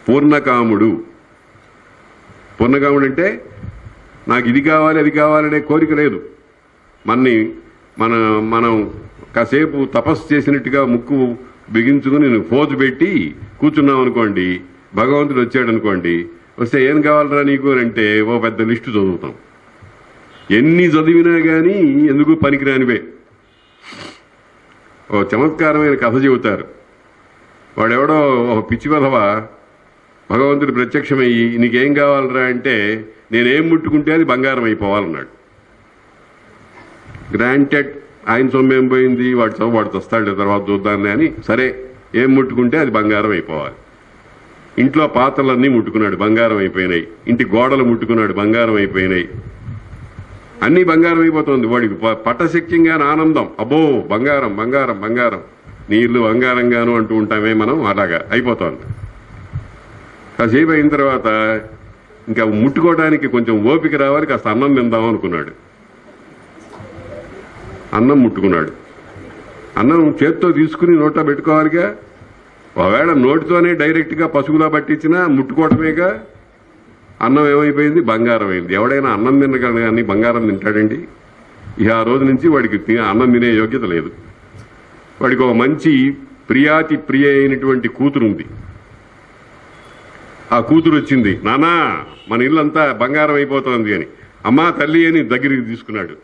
పూర్ణకాముడు అంటే నాకు ఇది కావాలి అది కావాలనే కోరిక లేదు. మనం కాసేపు తపస్సు చేసినట్టుగా ముక్కు బిగించుకుని ఫోజు పెట్టి కూర్చున్నాం అనుకోండి, భగవంతుడు వచ్చాడు అనుకోండి, వస్తే ఏం కావాలరా నీకు అంటే ఓ పెద్ద లిస్టు చదువుతాం. ఎన్ని చదివినా గానీ ఎందుకు పనికిరానివే. ఓ చమత్కారమైన కథ చెబుతారు. వాడెవడో ఒక పిచ్చి వెధవ భగవంతుడు ప్రత్యక్షమయ్యి నీకేం కావాలరా అంటే నేనేం ముట్టుకుంటే అది బంగారం అయిపోవాలన్నాడు. గ్రాంటెడ్, ఆయన సొమ్మేం పోయింది, వాడు వస్తాడు తర్వాత చూద్దాంలే అని, సరే ఏం ముట్టుకుంటే అది బంగారం అయిపోవాలి. ఇంట్లో పాత్రలన్నీ ముట్టుకున్నాడు, బంగారం అయిపోయినాయి. ఇంటి గోడలు ముట్టుకున్నాడు, బంగారం అయిపోయినాయి. అన్నీ బంగారం అయిపోతుంది. వాడికి పట్టశక్యంగానే ఆనందం, అబ్బో బంగారం బంగారం బంగారం, నీళ్లు బంగారంగాను అంటూ ఉంటామే మనం, అలాగా అయిపోతుంది. కాసేపు అయిన తర్వాత ఇంకా ముట్టుకోవడానికి కొంచెం ఓపిక రావాలి, కాస్త అన్నం తిందాం అనుకున్నాడు. అన్నం ముట్టుకున్నాడు. అన్నం చేత్తో తీసుకుని నోట్లో పెట్టుకోవాలిగా. ఒకవేళ నోటితోనే డైరెక్ట్గా పసుగులా పట్టించినా ముట్టుకోవటమేగా. అన్నం ఏమైపోయింది? బంగారం అయింది. ఎవడైనా అన్నం తినగలడు కానీ బంగారం తింటాడండి? ఇక ఆ రోజు నుంచి వాడికి అన్నం తినే యోగ్యత లేదు. వాడికి ఒక మంచి ప్రియాతి ప్రియ అయినటువంటి కూతురు ఉంది. ఆ కూతురు వచ్చింది, నానా మన ఇల్లంతా బంగారం అయిపోతుంది అని. అమ్మా తల్లి అని దగ్గరికి తీసుకున్నాడు.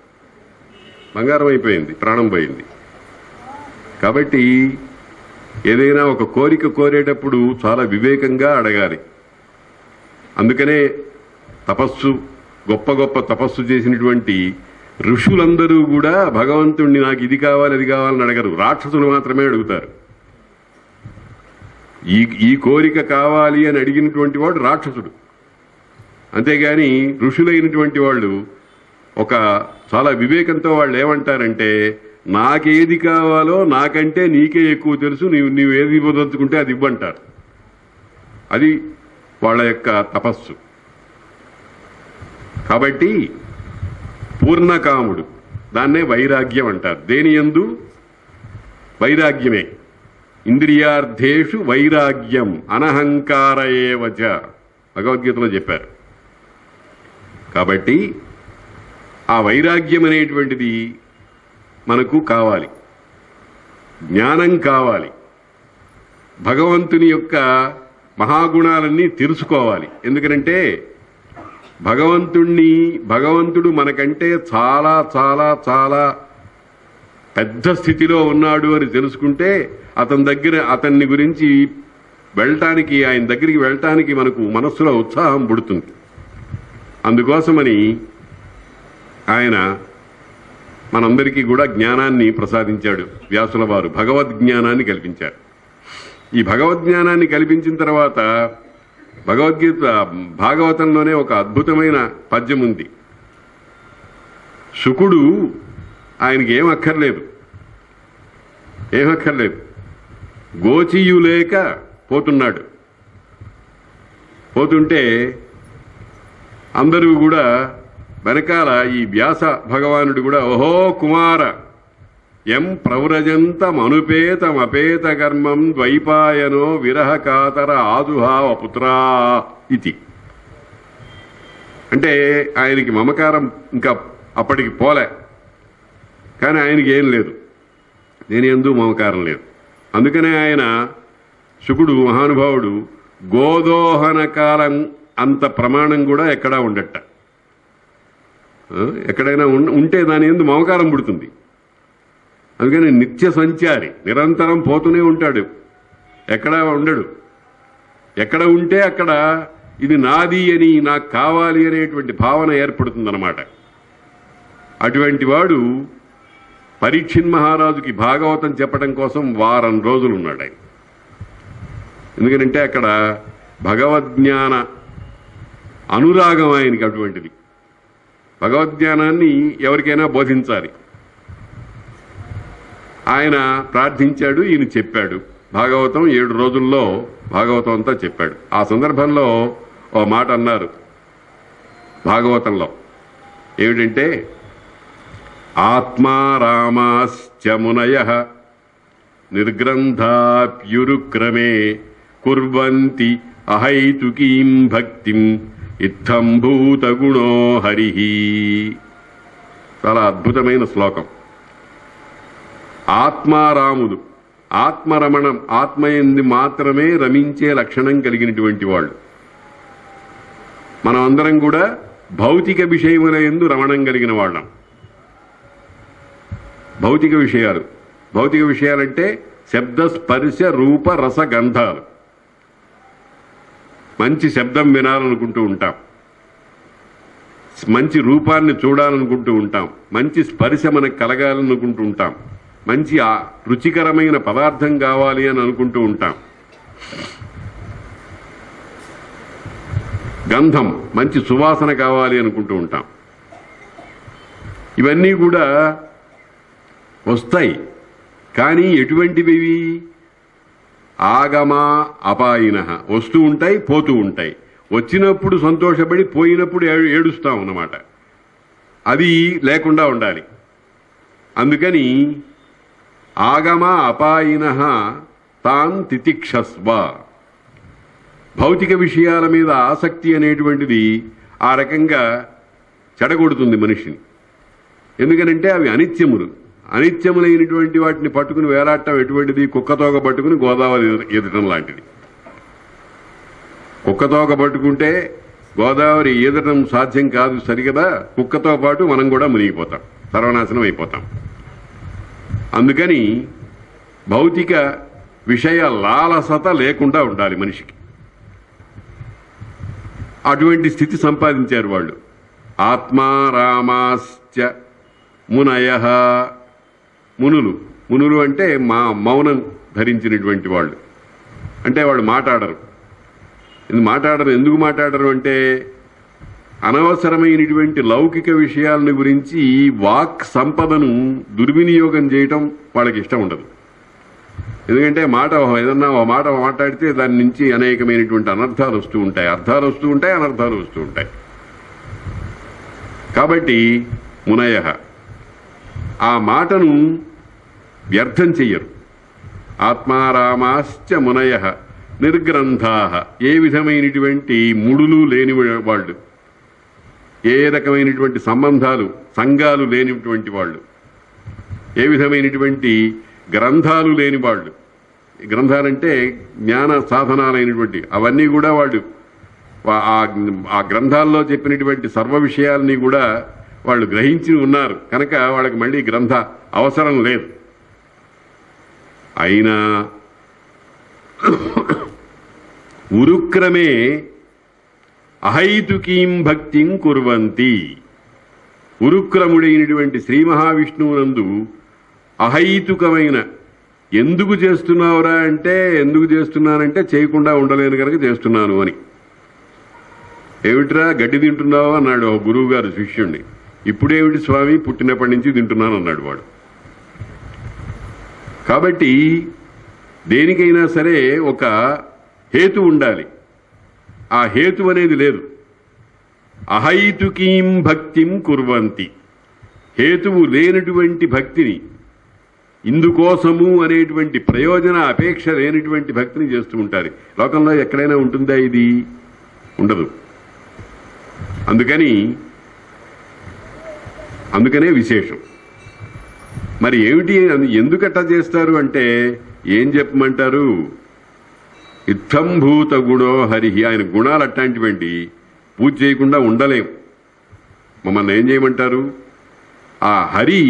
బంగారం అయిపోయింది, ప్రాణం పోయింది. కాబట్టి ఏదైనా ఒక కోరిక కోరేటప్పుడు చాలా వివేకంగా అడగాలి. అందుకనే గొప్ప గొప్ప తపస్సు చేసినటువంటి ఋషులందరూ కూడా భగవంతుణ్ణి నాకు ఇది కావాలి అది కావాలని అడగరు, రాక్షసులు మాత్రమే అడుగుతారు. ఈ కోరిక కావాలి అని అడిగినటువంటి వాడు రాక్షసుడు. అంతేగాని ఋషులైనటువంటి వాళ్ళు చాలా వివేకంతో వాళ్ళు ఏమంటారంటే, నాకేది కావాలో నాకంటే నీకే ఎక్కువ తెలుసు, నీవు ఏది ఇవ్వదలుచుకుంటే అది ఇవ్వంటారు. అది వాళ్ళ యొక్క తపస్సు. కాబట్టి పూర్ణకాముడు, దాన్నే వైరాగ్యం అంటారు. దేనియందు వైరాగ్యమే. ఇంద్రియార్థేషు వైరాగ్యం అనహంకార ఏవచ భగవద్గీతలో చెప్పారు. కాబట్టి ఆ వైరాగ్యం అనేటువంటిది మనకు కావాలి. జ్ఞానం కావాలి. భగవంతుని యొక్క మహాగుణాలన్నీ తెలుసుకోవాలి. ఎందుకంటే భగవంతుడు మనకంటే చాలా చాలా చాలా పెద్ద స్థితిలో ఉన్నాడు అని తెలుసుకుంటే అతని గురించి వెళ్ళటానికి, ఆయన దగ్గరికి వెళ్ళటానికి మనకు మనస్సులో ఉత్సాహం పుడుతుంది. అందుకోసమని ఆయన మనందరికీ కూడా జ్ఞానాన్ని ప్రసాదించాడు. వ్యాసుల వారు భగవద్జ్ఞానాన్ని కల్పించారు. ఈ భగవద్జ్ఞానాన్ని కల్పించిన తర్వాత భగవద్గీత భాగవతంలోనే ఒక అద్భుతమైన పద్యం ఉంది. శుకుడు ఆయనకి ఏమక్కర్లేదు, గోచియులేక పోతున్నాడు. పోతుంటే అందరూ కూడా వెనకాల ఈ వ్యాస భగవానుడు కూడా ఓహో కుమార ఎం ప్రవ్రజంతమనుపేతమపేత కర్మం ద్వైపాయనో విరహ కాతర ఆదుహావ పుత్రా ఇది. అంటే ఆయనకి మమకారం ఇంకా అప్పటికి పోలే, కానీ ఆయనకి ఏం లేదు, నేను ఎందు మమకారం లేదు. అందుకనే ఆయన శుకుడు మహానుభావుడు గోదోహన కాలం అంత ప్రమాణం కూడా ఎక్కడా ఉండట. ఎక్కడైనా ఉంటే దాని ఎందు మమకారం పుడుతుంది. అందుకని నిత్య సంచారి, నిరంతరం పోతూనే ఉంటాడు, ఎక్కడా ఉండడు. ఎక్కడ ఉంటే అక్కడ ఇది నాది అని, నాకు కావాలి అనేటువంటి భావన ఏర్పడుతుందన్నమాట. అటువంటి వాడు పరీక్షిత్ మహారాజుకి భాగవతం చెప్పడం కోసం వారం రోజులు ఉన్నాడు ఆయన. ఎందుకంటే అక్కడ భగవద్జ్ఞాన అనురాగం ఆయనకి అటువంటిది. భగవద్జ్ఞానాన్ని ఎవరికైనా బోధించాలి. ఆయన ప్రార్థించాడు, ఈయన చెప్పాడు. భాగవతం 7 రోజుల్లో భాగవతం అంతా చెప్పాడు. ఆ సందర్భంలో ఓ మాట అన్నారు భాగవతంలో, ఏమిటంటే ఆత్మా రామాశ్చ మునయః నిర్గ్రంథాప్యురుక్రమే కుర్వంతి అహైతుకీం భక్తిం ఇత్థం భూతగుణో హరిః. చాలా అద్భుతమైన శ్లోకం. ఆత్మారాముడు, ఆత్మరమణం, ఆత్మయందు మాత్రమే రమించే లక్షణం కలిగినటువంటి వాళ్ళు. మనం అందరం కూడా భౌతిక విషయముల యందు రమణం కలిగిన వాళ్ళం. భౌతిక విషయాలంటే శబ్ద స్పర్శ రూప రస గంధాలు. మంచి శబ్దం వినాలనుకుంటూ ఉంటాం, మంచి రూపాన్ని చూడాలనుకుంటూ ఉంటాం, మంచి స్పర్శ మనకు కలగాలనుకుంటూ ఉంటాం, మంచి రుచికరమైన పదార్థం కావాలి అని అనుకుంటూ ఉంటాం. గంధం, మంచి సువాసన కావాలి అనుకుంటూ ఉంటాం. ఇవన్నీ కూడా వస్తాయి, కానీ ఎటువంటివి? ఆగమా అపాయిన, వస్తూ ఉంటాయి, పోతూ ఉంటాయి. వచ్చినప్పుడు సంతోషపడి, పోయినప్పుడు ఏడుస్తాం అన్నమాట. అది లేకుండా ఉండాలి. అందుకని ఆగమ అపాయిన తాన్ తితిక్షస్వ. భౌతిక విషయాల మీద ఆసక్తి అనేటువంటిది ఆ రకంగా చెడగొడుతుంది మనిషిని. ఎందుకనంటే అవి అనిత్యములు. అనిత్యములైనటువంటి వాటిని పట్టుకుని వేలాడటం ఎటువంటిది? కుక్కతోక పట్టుకుని గోదావరి ఈదటం లాంటిది. కుక్కతోక పట్టుకుంటే గోదావరి ఈదటం సాధ్యం కాదు సరిగదా, కుక్కతో పాటు మనం కూడా మునిగిపోతాం, సర్వనాశనం అయిపోతాం. అందుకని భౌతిక విషయ లాలసత లేకుండా ఉండాలి మనిషికి. అటువంటి స్థితి సంపాదించారు వాళ్ళు. ఆత్మారామాశ్చ మునయః. మునులు అంటే మౌనం ధరించినటువంటి వాళ్ళు. అంటే వాళ్ళు మాట్లాడరు. ఎందుకు మాట్లాడరు అంటే అనవసరమైనటువంటి లౌకిక విషయాలను గురించి వాక్ సంపదను దుర్వినియోగం చేయటం వాళ్ళకి ఇష్టం ఉండదు. ఎందుకంటే ఏదన్నా ఒక మాట మాట్లాడితే దాని నుంచి అనేకమైనటువంటి అనర్థాలు వస్తూ ఉంటాయి, అర్థాలు వస్తూ ఉంటాయి, అనర్థాలు వస్తూ ఉంటాయి. కాబట్టి మునయః ఆ మాటను వ్యర్థం చెయ్యరు. ఆత్మారామాశ్చ మునయః నిర్గ్రంథాః. ఏ విధమైనటువంటి ముడులు లేని వాళ్ళు, ఏ రకమైనటువంటి సంఘాలు లేనిటువంటి వాళ్ళు, ఏ విధమైనటువంటి గ్రంథాలు లేని వాళ్ళు. గ్రంథాలంటే జ్ఞాన సాధనాలైనటువంటి అవన్నీ కూడా వాళ్ళు ఆ గ్రంథాల్లో చెప్పినటువంటి సర్వ విషయాల్ని కూడా వాళ్ళు గ్రహించి ఉన్నారు కనుక వాళ్ళకి మళ్ళీ గ్రంథ అవసరం లేదు. అయినా ఉరుక్రమే అహైతుకీం భక్తిం కుర్వంతి. ఉరుక్రముడైనటువంటి శ్రీ మహావిష్ణువునందు అహైతుకమైన, ఎందుకు చేస్తున్నావురా అంటే ఎందుకు చేస్తున్నానంటే చేయకుండా ఉండలేను కనుక చేస్తున్నాను అని. ఏమిట్రా గడ్డి తింటున్నావు అన్నాడు ఒక గురువు గారు శిష్యుణ్ణి. ఇప్పుడేమిటి స్వామి, పుట్టినప్పటి నుంచి తింటున్నాను అన్నాడు వాడు. కాబట్టి దేనికైనా సరే ఒక హేతు ఉండాలి. ఆ హేతు అనేది లేదు. అహైతుకీం భక్తిం కుర్వంతి, హేతువు లేనటువంటి భక్తిని, ఇందుకోసము అనేటువంటి ప్రయోజన అపేక్ష లేనటువంటి భక్తిని చేస్తూ ఉంటారు. లోకంలో ఎక్కడైనా ఉంటుందా ఇది? ఉండదు. అందుకనే విశేషం. మరి ఏమిటి, ఎందుకట్టా చేస్తారు అంటే ఏం చెప్పమంటారు? ఇత్తంభూత గుణో హరిహి, ఆయన గుణాలు అట్లాంటివండి, పూజ చేయకుండా ఉండలేం. మమ్మల్ని ఏం చేయమంటారు? ఆ హరి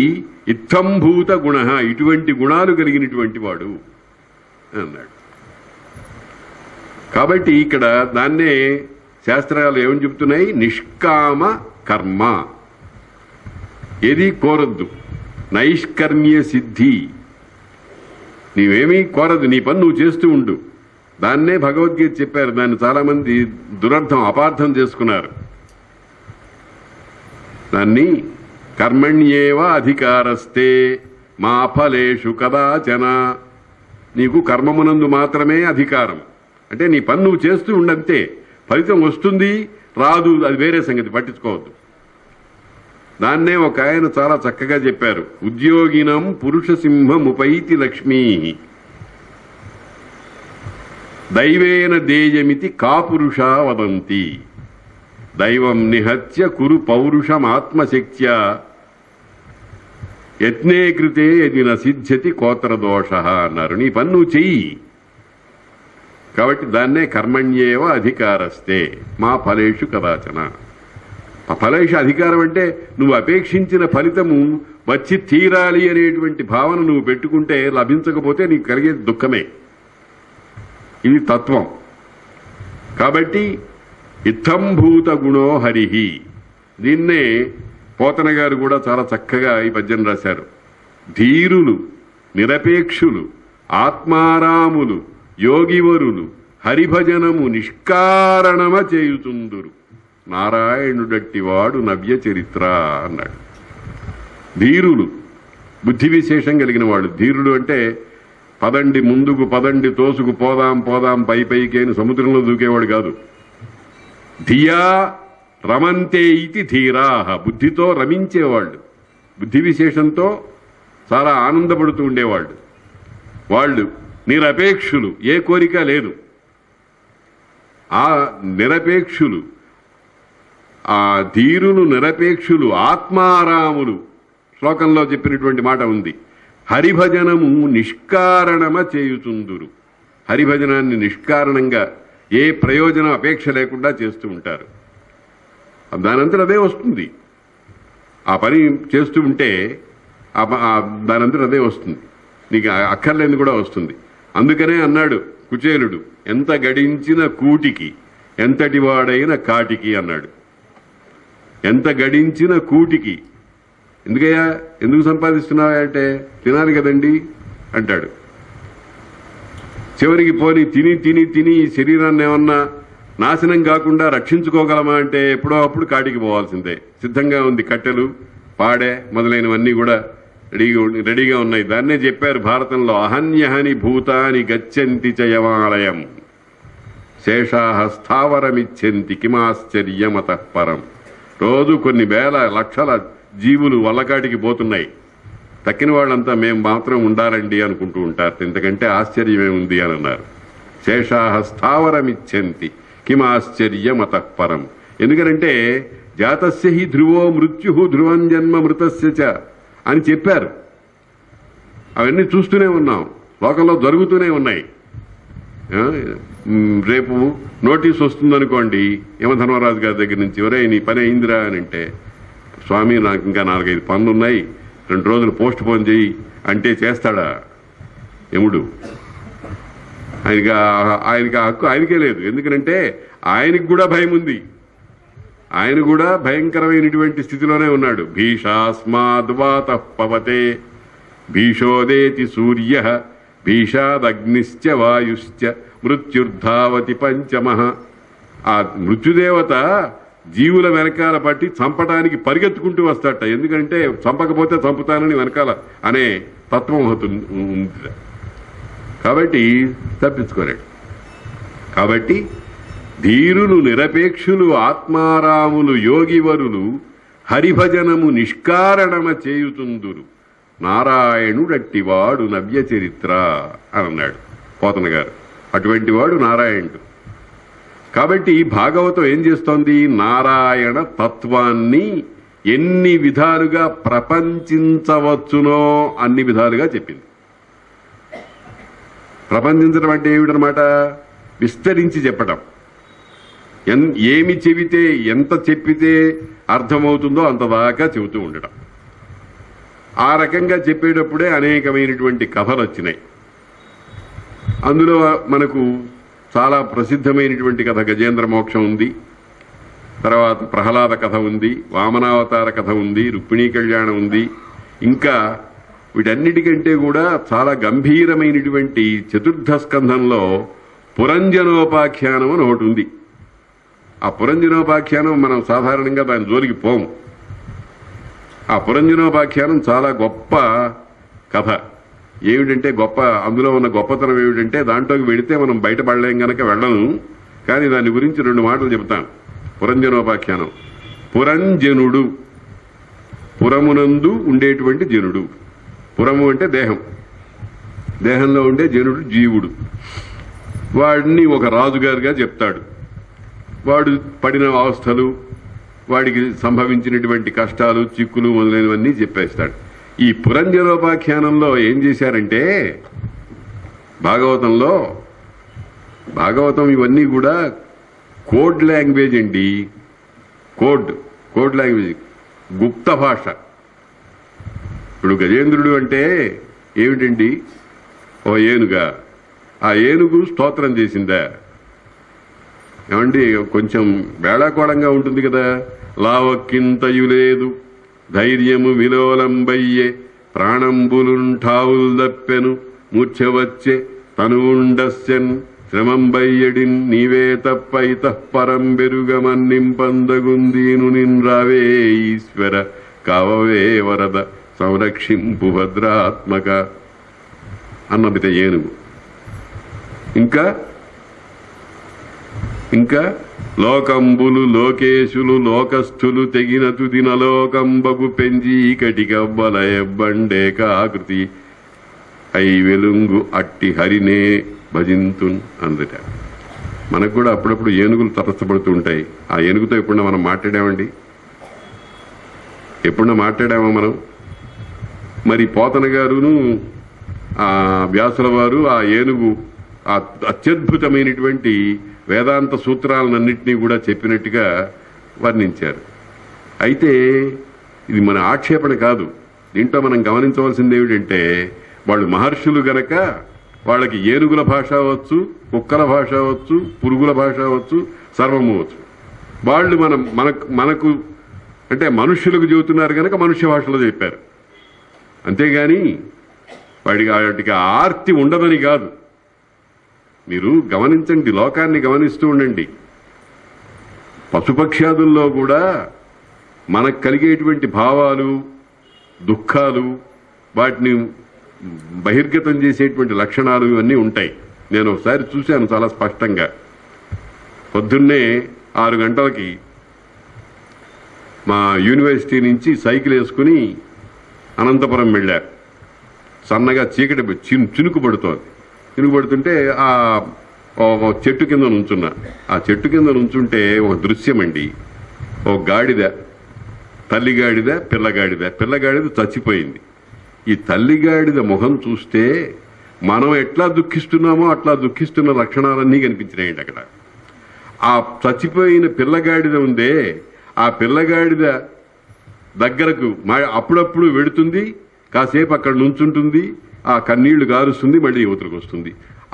ఇత్తంభూత గుణ, ఇటువంటి గుణాలు కలిగినటువంటి వాడు అన్నాడు. కాబట్టి ఇక్కడ దాన్నే శాస్త్రాలు ఏమని చెప్తున్నాయి? నిష్కామ కర్మ, ఏది కోరద్దు, నైష్కర్మ్య సిద్ధి. నీవేమీ కోరదు, నీ పని నువ్వు చేస్తూ ఉండు. దాన్నే భగవద్గీత చెప్పారు. దాన్ని చాలా మంది దురర్థం, అపార్థం చేసుకున్నారు. దాన్ని కర్మణ్యేవ అధికారస్తే మా ఫలేషు కదాచన, నీకు కర్మమునందు మాత్రమే అధికారం. అంటే నీ పని నువ్వు చేస్తూ ఉండంతే, ఫలితం వస్తుంది రాదు అది వేరే సంగతి, పట్టించుకోవద్దు. దాన్నే ఒక ఆయన చాలా చక్కగా చెప్పారు. ఉద్యోగినం పురుష సింహముపైతి లక్ష్మీ దైవేన దేయమితి కాపురుషా వదంతి, దైవం నిహత్య కురు పౌరుషమాత్మశక్త్యా యత్నే కృతే యది న సిద్ధ్యతి కోత్రదోష అన్నారు. నీ పని నువ్వు చెయ్యి. కాబట్టి దాన్నే కర్మణ్యేవ అధికారస్తే మా ఫలేషు కదాచన. ఫలేషు అధికారం అంటే నువ్వు అపేక్షించిన ఫలితము వచ్చి తీరాలి అనేటువంటి భావన నువ్వు పెట్టుకుంటే లభించకపోతే నీకు కలిగే దుఃఖమే. ఇది తత్వం. కాబట్టి ఇత్తంభూత గుణో హరిహి, దీన్నే పోతన గారు కూడా చాలా చక్కగా ఈ పద్యం రాశారు. ధీరులు, నిరపేక్షులు, ఆత్మారాములు, యోగివరులు హరిభజనము నిష్కారణమ చేయుతుందురు, నారాయణుడట్టివాడు నవ్య చరిత్ర అన్నాడు. ధీరులు, బుద్ధి విశేషం కలిగిన వాళ్ళు. ధీరుడు అంటే పదండి ముందుకు, పదండి తోసుకు, పోదాం పోదాం పై పైకి అని సముద్రంలో దూకేవాడు కాదు. ధియా రమంతే ఇతి ధీరాహ, బుద్ధితో రమించేవాళ్ళు, బుద్ధి విశేషంతో చాలా ఆనందపడుతూ ఉండేవాళ్ళు. వాళ్ళు నిరపేక్షులు, ఏ కోరిక లేదు. ఆ నిరపేక్షులు, ఆ ధీరులు నిరపేక్షులు, ఆత్మారాములు, శ్లోకంలో చెప్పినటువంటి మాట ఉంది. హరిభజనము నిష్కారణమ చేయుచుందురు, హరిభజనాన్ని నిష్కారణంగా ఏ ప్రయోజనం అపేక్ష లేకుండా చేస్తూ ఉంటారు. దానంతరం అదే వస్తుంది. ఆ పని చేస్తూ ఉంటే దానంతరం అదే వస్తుంది, నీకు అక్కర్లేని కూడా వస్తుంది. అందుకనే అన్నాడు కుచేలుడు, ఎంత గడించిన కూటికి ఎంతటి వాడైన కాటికి అన్నాడు. ఎంత గడించిన కూటికి, ఎందుకయ్యా ఎందుకు సంపాదిస్తున్నావా అంటే తినాలి కదండి అంటాడు. చివరికి పోని తిని తిని తిని ఈ శరీరాన్ని ఏమన్నా నాశనం కాకుండా రక్షించుకోగలమా అంటే ఎప్పుడో అప్పుడు కాటికి పోవాల్సిందే. సిద్ధంగా ఉంది, కట్టెలు, పాడె మొదలైనవన్నీ కూడా రెడీగా ఉన్నాయి. దాన్నే చెప్పారు భారతంలో, అహన్యహని భూతాని గచ్చంతి చయమాలయం శేషాహ స్థావరమిచ్చంతి కిమాశ్చర్యమతః పరం. రోజు కొన్ని వేల లక్షల జీవులు వల్లకాటికి పోతున్నాయి. తక్కిన వాళ్ళంతా మేము మాత్రం ఉండాలండి అనుకుంటూ ఉంటారు. ఇంతకంటే ఆశ్చర్యమే ఉంది అని అన్నారు. శేషాహ స్థావరమిచ్చంతి కిమాశ్చర్యమతః పరం. ఎందుకంటే జాతస్య హి ధ్రువో మృత్యు ధ్రువం జన్మ మృతస్య చ అని చెప్పారు. అవన్నీ చూస్తూనే ఉన్నాం, లోకంలో జరుగుతూనే ఉన్నాయి. రేపు నోటీస్ వస్తుందనుకోండి యమధర్మరాజు గారి దగ్గర నుంచి, ఒరే నీ పని అయిందిరా అని అంటే, స్వామి నాకు ఇంకా 4-5 పనులున్నాయి, 2 రోజులు పోస్ట్ పోన్ చేయి అంటే చేస్తాడా యముడు? ఆయనకి ఆ హక్కు ఆయనకే లేదు. ఎందుకంటే ఆయనకు కూడా భయం ఉంది. ఆయన కూడా భయంకరమైనటువంటి స్థితిలోనే ఉన్నాడు. భీషాస్మాద్వాతః పవతే భీషోదేతి సూర్య భీషాదగ్నిశ్చ వాయుశ్చ మృత్యుర్ధావతి పంచమః. ఆ మృత్యుదేవత జీవుల వెనకాల పట్టి చంపడానికి పరిగెత్తుకుంటూ వస్తాట. ఎందుకంటే చంపకపోతే చంపుతానని వెనకాల అనే తత్వం ఉంది. కాబట్టి తప్పించుకోలేడు. కాబట్టి ధీరులు నిరపేక్షులు ఆత్మారాములు యోగివరులు హరిభజనము నిష్కారణమ చేయుతుందురు నారాయణుడట్టివాడు నవ్య చరిత్ర అని అన్నాడు పోతన గారు. అటువంటి వాడు నారాయణుడు. కాబట్టి భాగవతం ఏం చేస్తోంది? నారాయణ తత్వాన్ని ఎన్ని విధాలుగా ప్రపంచించవచ్చునో అన్ని విధాలుగా చెప్పింది. ప్రపంచించడం అంటే ఏమిటనమాట? విస్తరించి చెప్పటం. ఏమి చెబితే ఎంత చెప్పితే అర్థమవుతుందో అంతదాకా చెబుతూ ఉండటం. ఆ రకంగా చెప్పేటప్పుడే అనేకమైనటువంటి కథలు వచ్చినాయి. అందులో మనకు చాలా ప్రసిద్ధమైనటువంటి కథ గజేంద్ర మోక్షం ఉంది, తర్వాత ప్రహ్లాద కథ ఉంది, వామనావతార కథ ఉంది, రుక్మిణీ కళ్యాణం ఉంది. ఇంకా వీటన్నిటికంటే కూడా చాలా గంభీరమైనటువంటి చతుర్థ స్కంధంలో పురంజనోపాఖ్యానం అని ఒకటి ఉంది. ఆ పురంజనోపాఖ్యానం మనం సాధారణంగా దాని జోలికి పోము. ఆ పురంజనోపాఖ్యానం చాలా గొప్ప కథ. ఏమిటంటే అందులో ఉన్న గొప్పతనం ఏమిటంటే దాంట్లోకి వెళితే మనం బయటపడలేం గనక వెళ్ళను, కానీ దాని గురించి 2 మాటలు చెబుతాను. పురంజనోపాఖ్యానం. పురంజనుడు, పురమునందు ఉండేటువంటి జనుడు. పురము అంటే దేహం, దేహంలో ఉండే జనుడు జీవుడు. వాడిని ఒక రాజుగారిగా చెప్తాడు. వాడు పడిన అవస్థలు, వాడికి సంభవించినటువంటి కష్టాలు, చిక్కులు మొదలైనవన్నీ చెప్పేస్తాడు. ఈ పురంజనోపాఖ్యానంలో ఏం చేశారంటే భాగవతం ఇవన్నీ కూడా కోడ్ లాంగ్వేజ్ అండి. కోడ్ లాంగ్వేజ్, గుప్త భాష. ఇప్పుడు గజేంద్రుడు అంటే ఏమిటండి? ఓ ఏనుగా. ఆ ఏనుగు స్తోత్రం చేసిందా? ఏమండి కొంచెం వేళాకోళంగా ఉంటుంది కదా. లావక్కింతయు లేదు ధైర్యము విలోలంబయ్యే ప్రాణంబులుంఠావుల్ దప్పెను మూర్ఛవచ్చే తనువుండస్యన్ శ్రమంబయ్యడిన్ నీవే తప్పైత పరం బెరుగమన్నింపందగుందీను నిన్రావే ఈశ్వర కావవే వరద సంరక్షింపు భద్రాత్మక అన్నమిత ఏనుగు. ఇంకా లోకంబులు లోకేశులు లోకస్థులు తెగిన తుదినలోకంబగు పెంచి కటికవ్వలయబ్బండే కాకృతి ఐ వెలుంగు అట్టి హరినే భజింతున్ అందట. మనకు కూడా అప్పుడప్పుడు ఏనుగులు తటస్థపడుతూ ఉంటాయి. ఆ ఏనుగుతో ఎప్పుడన్నా మనం మాట్లాడామండి? ఎప్పుడన్నా మాట్లాడామా మనం? మరి పోతన గారును వ్యాసుల వారు ఆ ఏనుగు అత్యద్భుతమైనటువంటి వేదాంత సూత్రాలన్నింటినీ కూడా చెప్పినట్టుగా వర్ణించారు. అయితే ఇది మన ఆక్షేపణ కాదు. దీంట్లో మనం గమనించవలసింది ఏమిటంటే వాళ్ళు మహర్షులు గనక వాళ్ళకి ఏనుగుల భాష వచ్చు, కుక్కల భాష వచ్చు, పురుగుల భాష వచ్చు, సర్వము వచ్చు. వాళ్ళు మనకు అంటే మనుష్యులకు చెబుతున్నారు గనక మనుష్య భాషలో చెప్పారు. అంతేగాని వాటికి ఆర్తి ఉండదని కాదు. మీరు గమనించండి, లోకాన్ని గమనిస్తూ ఉండండి. పశుపక్ష్యాదుల్లో కూడా మనకు కలిగేటువంటి భావాలు, దుఃఖాలు, వాటిని బహిర్గతం చేసేటువంటి లక్షణాలు ఇవన్నీ ఉంటాయి. నేను ఒకసారి చూశాను చాలా స్పష్టంగా. పొద్దున్నే 6 గంటలకి మా యూనివర్సిటీ నుంచి సైకిల్ వేసుకుని అనంతపురం వెళ్ళా. సన్నగా చీకటి చినుకు పడుతోంది. చినుకు పడుతుంటే ఆ చెట్టు కింద నుంచున్నా. ఆ చెట్టు కింద నుంచుంటే ఒక దృశ్యం అండి. ఒక గాడిద, తల్లిగాడిద, పిల్లగాడిద చచ్చిపోయింది. ఈ తల్లిగాడిద మొహం చూస్తే మనం ఎట్లా దుఃఖిస్తున్నామో అట్లా దుఃఖిస్తున్న లక్షణాలన్నీ కనిపించినాయండి అక్కడ. ఆ చచ్చిపోయిన పిల్లగాడిద ఉందే, ఆ పిల్లగాడిద దగ్గరకు అప్పుడప్పుడు వెడుతుంది, కాసేపు అక్కడ నుంచుంటుంది, ఆ కన్నీళ్లు గారుస్తుంది, మళ్ళీ యువతలకు వస్తుంది.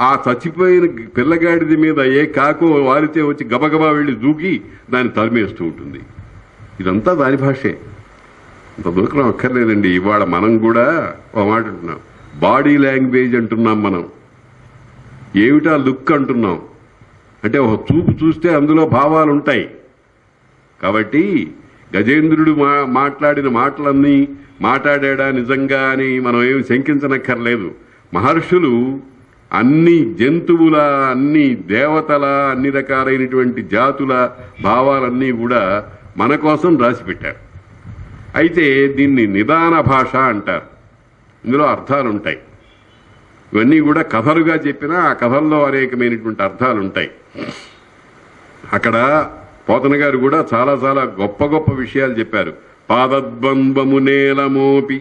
ఆ చచ్చిపోయిన పిల్లగాడిది మీద ఏ కాకో వారితే వచ్చి గబగబా వెళ్లి దూకి దాన్ని తరిమేస్తూ ఉంటుంది. ఇదంతా దాని భాషే. అంత దూకడం అక్కర్లేదండి. ఇవాళ మనం కూడా ఒక మాట అంటున్నాం, బాడీ లాంగ్వేజ్ అంటున్నాం. మనం ఏమిటా లుక్ అంటున్నాం. అంటే ఒక చూపు చూస్తే అందులో భావాలు ఉంటాయి. కాబట్టి గజేంద్రుడు మాట్లాడిన మాటలన్నీ మాట్లాడా నిజంగా అని మనం ఏమి శంకించనక్కర్లేదు. మహర్షులు అన్ని జంతువుల, అన్ని దేవతల, అన్ని రకాలైనటువంటి జాతుల భావాలన్నీ కూడా మన కోసం రాసిపెట్టారు. అయితే దీన్ని నిదాన భాష అంటారు. ఇందులో అర్థాలుంటాయి. ఇవన్నీ కూడా కథలుగా చెప్పినా ఆ కథల్లో అనేకమైనటువంటి అర్థాలుంటాయి. అక్కడ పోతన గారు కూడా చాలా చాలా గొప్ప గొప్ప విషయాలు చెప్పారు. పాదద్వంద్వము నేలమోపి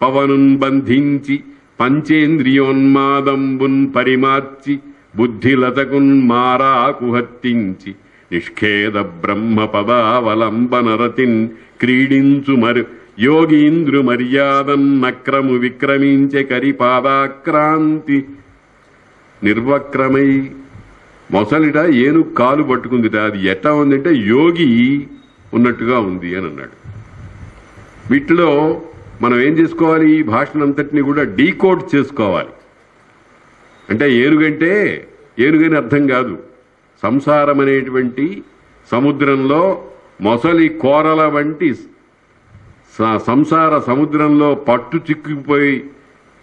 పవనున్ బంధించి పంచేంద్రియోన్మాదంబున్ పరిమార్చి బుద్ధిలతకున్ మారాకుహత్తించి నిష్ఖేద బ్రహ్మ పదావలంబనరతిన్ క్రీడించు యోగీంద్రు మర్యాదన్ నక్రము విక్రమించే కరిపాదాక్రాంతి నిర్వక్రమై. మొసలిట ఏనుగు కాలు పట్టుకుందిట. అది ఎట్లా ఉందంటే యోగి ఉన్నట్టుగా ఉంది అని అన్నాడు. వీటిలో మనం ఏం చేసుకోవాలి? ఈ భాషనంతటినీ కూడా డీకోడ్ చేసుకోవాలి. అంటే ఏనుగని అర్థం కాదు. సంసారం అనేటువంటి సముద్రంలో మొసలి కోరల వంటి సంసార సముద్రంలో పట్టు చిక్కుపోయి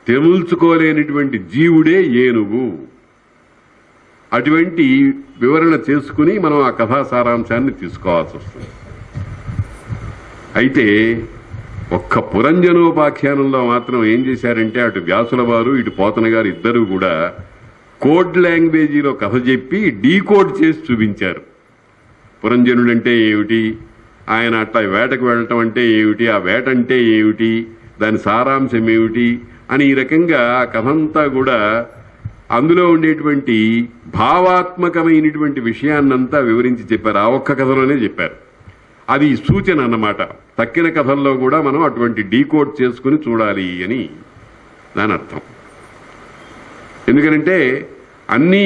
తెముల్చుకోలేనిటువంటి జీవుడే ఏనుగు. అటువంటి వివరణ చేసుకుని మనం ఆ కథా సారాంశాన్ని తీసుకోవాల్సి వస్తుంది. అయితే ఒక్క పురంజనోపాఖ్యానంలో మాత్రం ఏం చేశారంటే అటు వ్యాసుల వారు ఇటు పోతన గారు ఇద్దరు కూడా కోడ్ లాంగ్వేజీలో కథ చెప్పి డీకోడ్ చేసి చూపించారు. పురంజనుడంటే ఏమిటి, ఆయన అట్లా వేటకు వెళ్ళటం అంటే ఏమిటి, ఆ వేట అంటే ఏమిటి, దాని సారాంశం ఏమిటి అని ఈ రకంగా ఆ కథంతా కూడా అందులో ఉండేటువంటి భావాత్మకమైనటువంటి విషయాన్నంతా వివరించి చెప్పారు. ఆ ఒక్క కథలోనే చెప్పారు. అది సూచన అన్నమాట. తక్కిన కథల్లో కూడా మనం అటువంటి డీకోడ్ చేసుకుని చూడాలి అని దాని అర్థం. ఎందుకంటే అన్నీ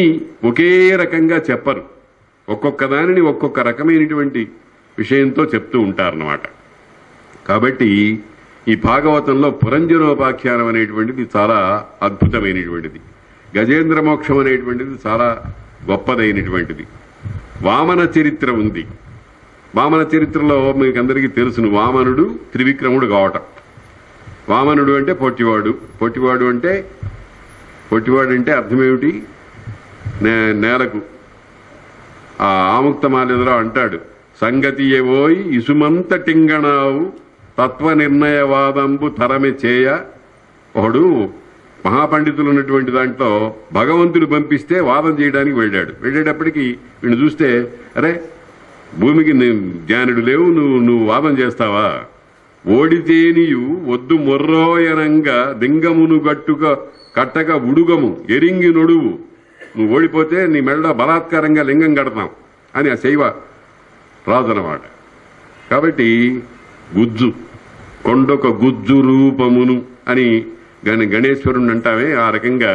ఒకే రకంగా చెప్పరు. ఒక్కొక్క దానిని ఒక్కొక్క రకమైనటువంటి విషయంతో చెప్తూ ఉంటారన్నమాట. కాబట్టి ఈ భాగవతంలో పురంజనోపాఖ్యానం అనేటువంటిది చాలా అద్భుతమైనటువంటిది. గజేంద్ర మోక్షం అనేటువంటిది చాలా గొప్పదైనటువంటిది. వామన చరిత్ర ఉంది. వామన చరిత్రలో మీకు అందరికీ తెలుసును, వామనుడు త్రివిక్రముడు కావటం. వామనుడు అంటే పొట్టివాడు. పొట్టివాడు అంటే అర్థమేమిటి? నేలకు ఆ ఆముక్తమాల్యదలో అంటాడు, సంగతి ఏవోయి ఇసుమంత టింగణావు తత్వ నిర్ణయవాదంబు తరమె చేయ. ఒకడు మహాపండితులు ఉన్నటువంటి దాంట్లో భగవంతుడు పంపిస్తే వాదం చేయడానికి వెళ్ళేటప్పటికి వీడిని చూస్తే, అరే భూమికి జ్ఞానుడు లేవు, నువ్వు వాదం చేస్తావా? ఓడితే నీయు వద్దు మొర్రోయనంగా దింగమును కట్టక ఉడుగము ఎరింగి నొడువు. నువ్వు ఓడిపోతే నీ మెళ్ళ బలాత్కారంగా లింగం కడతాం అని ఆ శైవ రాజు అన్నమాట. కాబట్టి గుజ్జు కొండొక గుజ్జు రూపమును అని గణేశ్వరుని అంటామే, ఆ రకంగా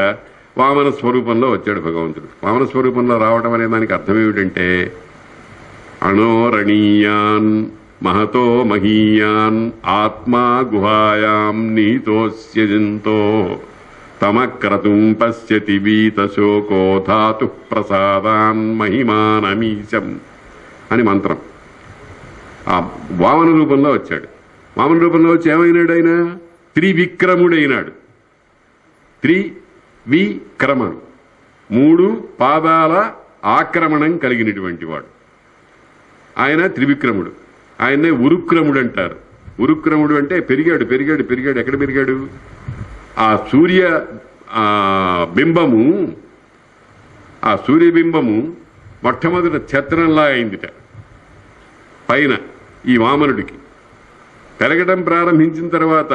వామన స్వరూపంలో వచ్చాడు భగవంతుడు. వామన స్వరూపంలో రావడం అనే దానికి అర్థం ఏమిటంటే అణోరణీయాన్ మహతో మహీయాన్ ఆత్మా గుహాయాం నీతోస్య జంతో తమక్రతుం పశ్యతి వీతశోకో ధాతు ప్రసాదాన్ మహిమానమీశం అని మంత్రం. ఆ వామన రూపంలో వచ్చాడు. వామన రూపంలో వచ్చి ఏమైనాడు? ఆయన త్రివిక్రముడైనాడు. త్రివిక్రమణు, 3 పాదాల ఆక్రమణం కలిగినటువంటి వాడు ఆయన త్రివిక్రముడు. ఆయన్నే ఉరుక్రముడు అంటారు. ఉరుక్రముడు అంటే పెరిగాడు. ఎక్కడ పెరిగాడు? ఆ సూర్యబింబము మొట్టమొదట ఛత్రంలా అయిందిట పైన ఈ వామనుడికి. పెరగడం ప్రారంభించిన తర్వాత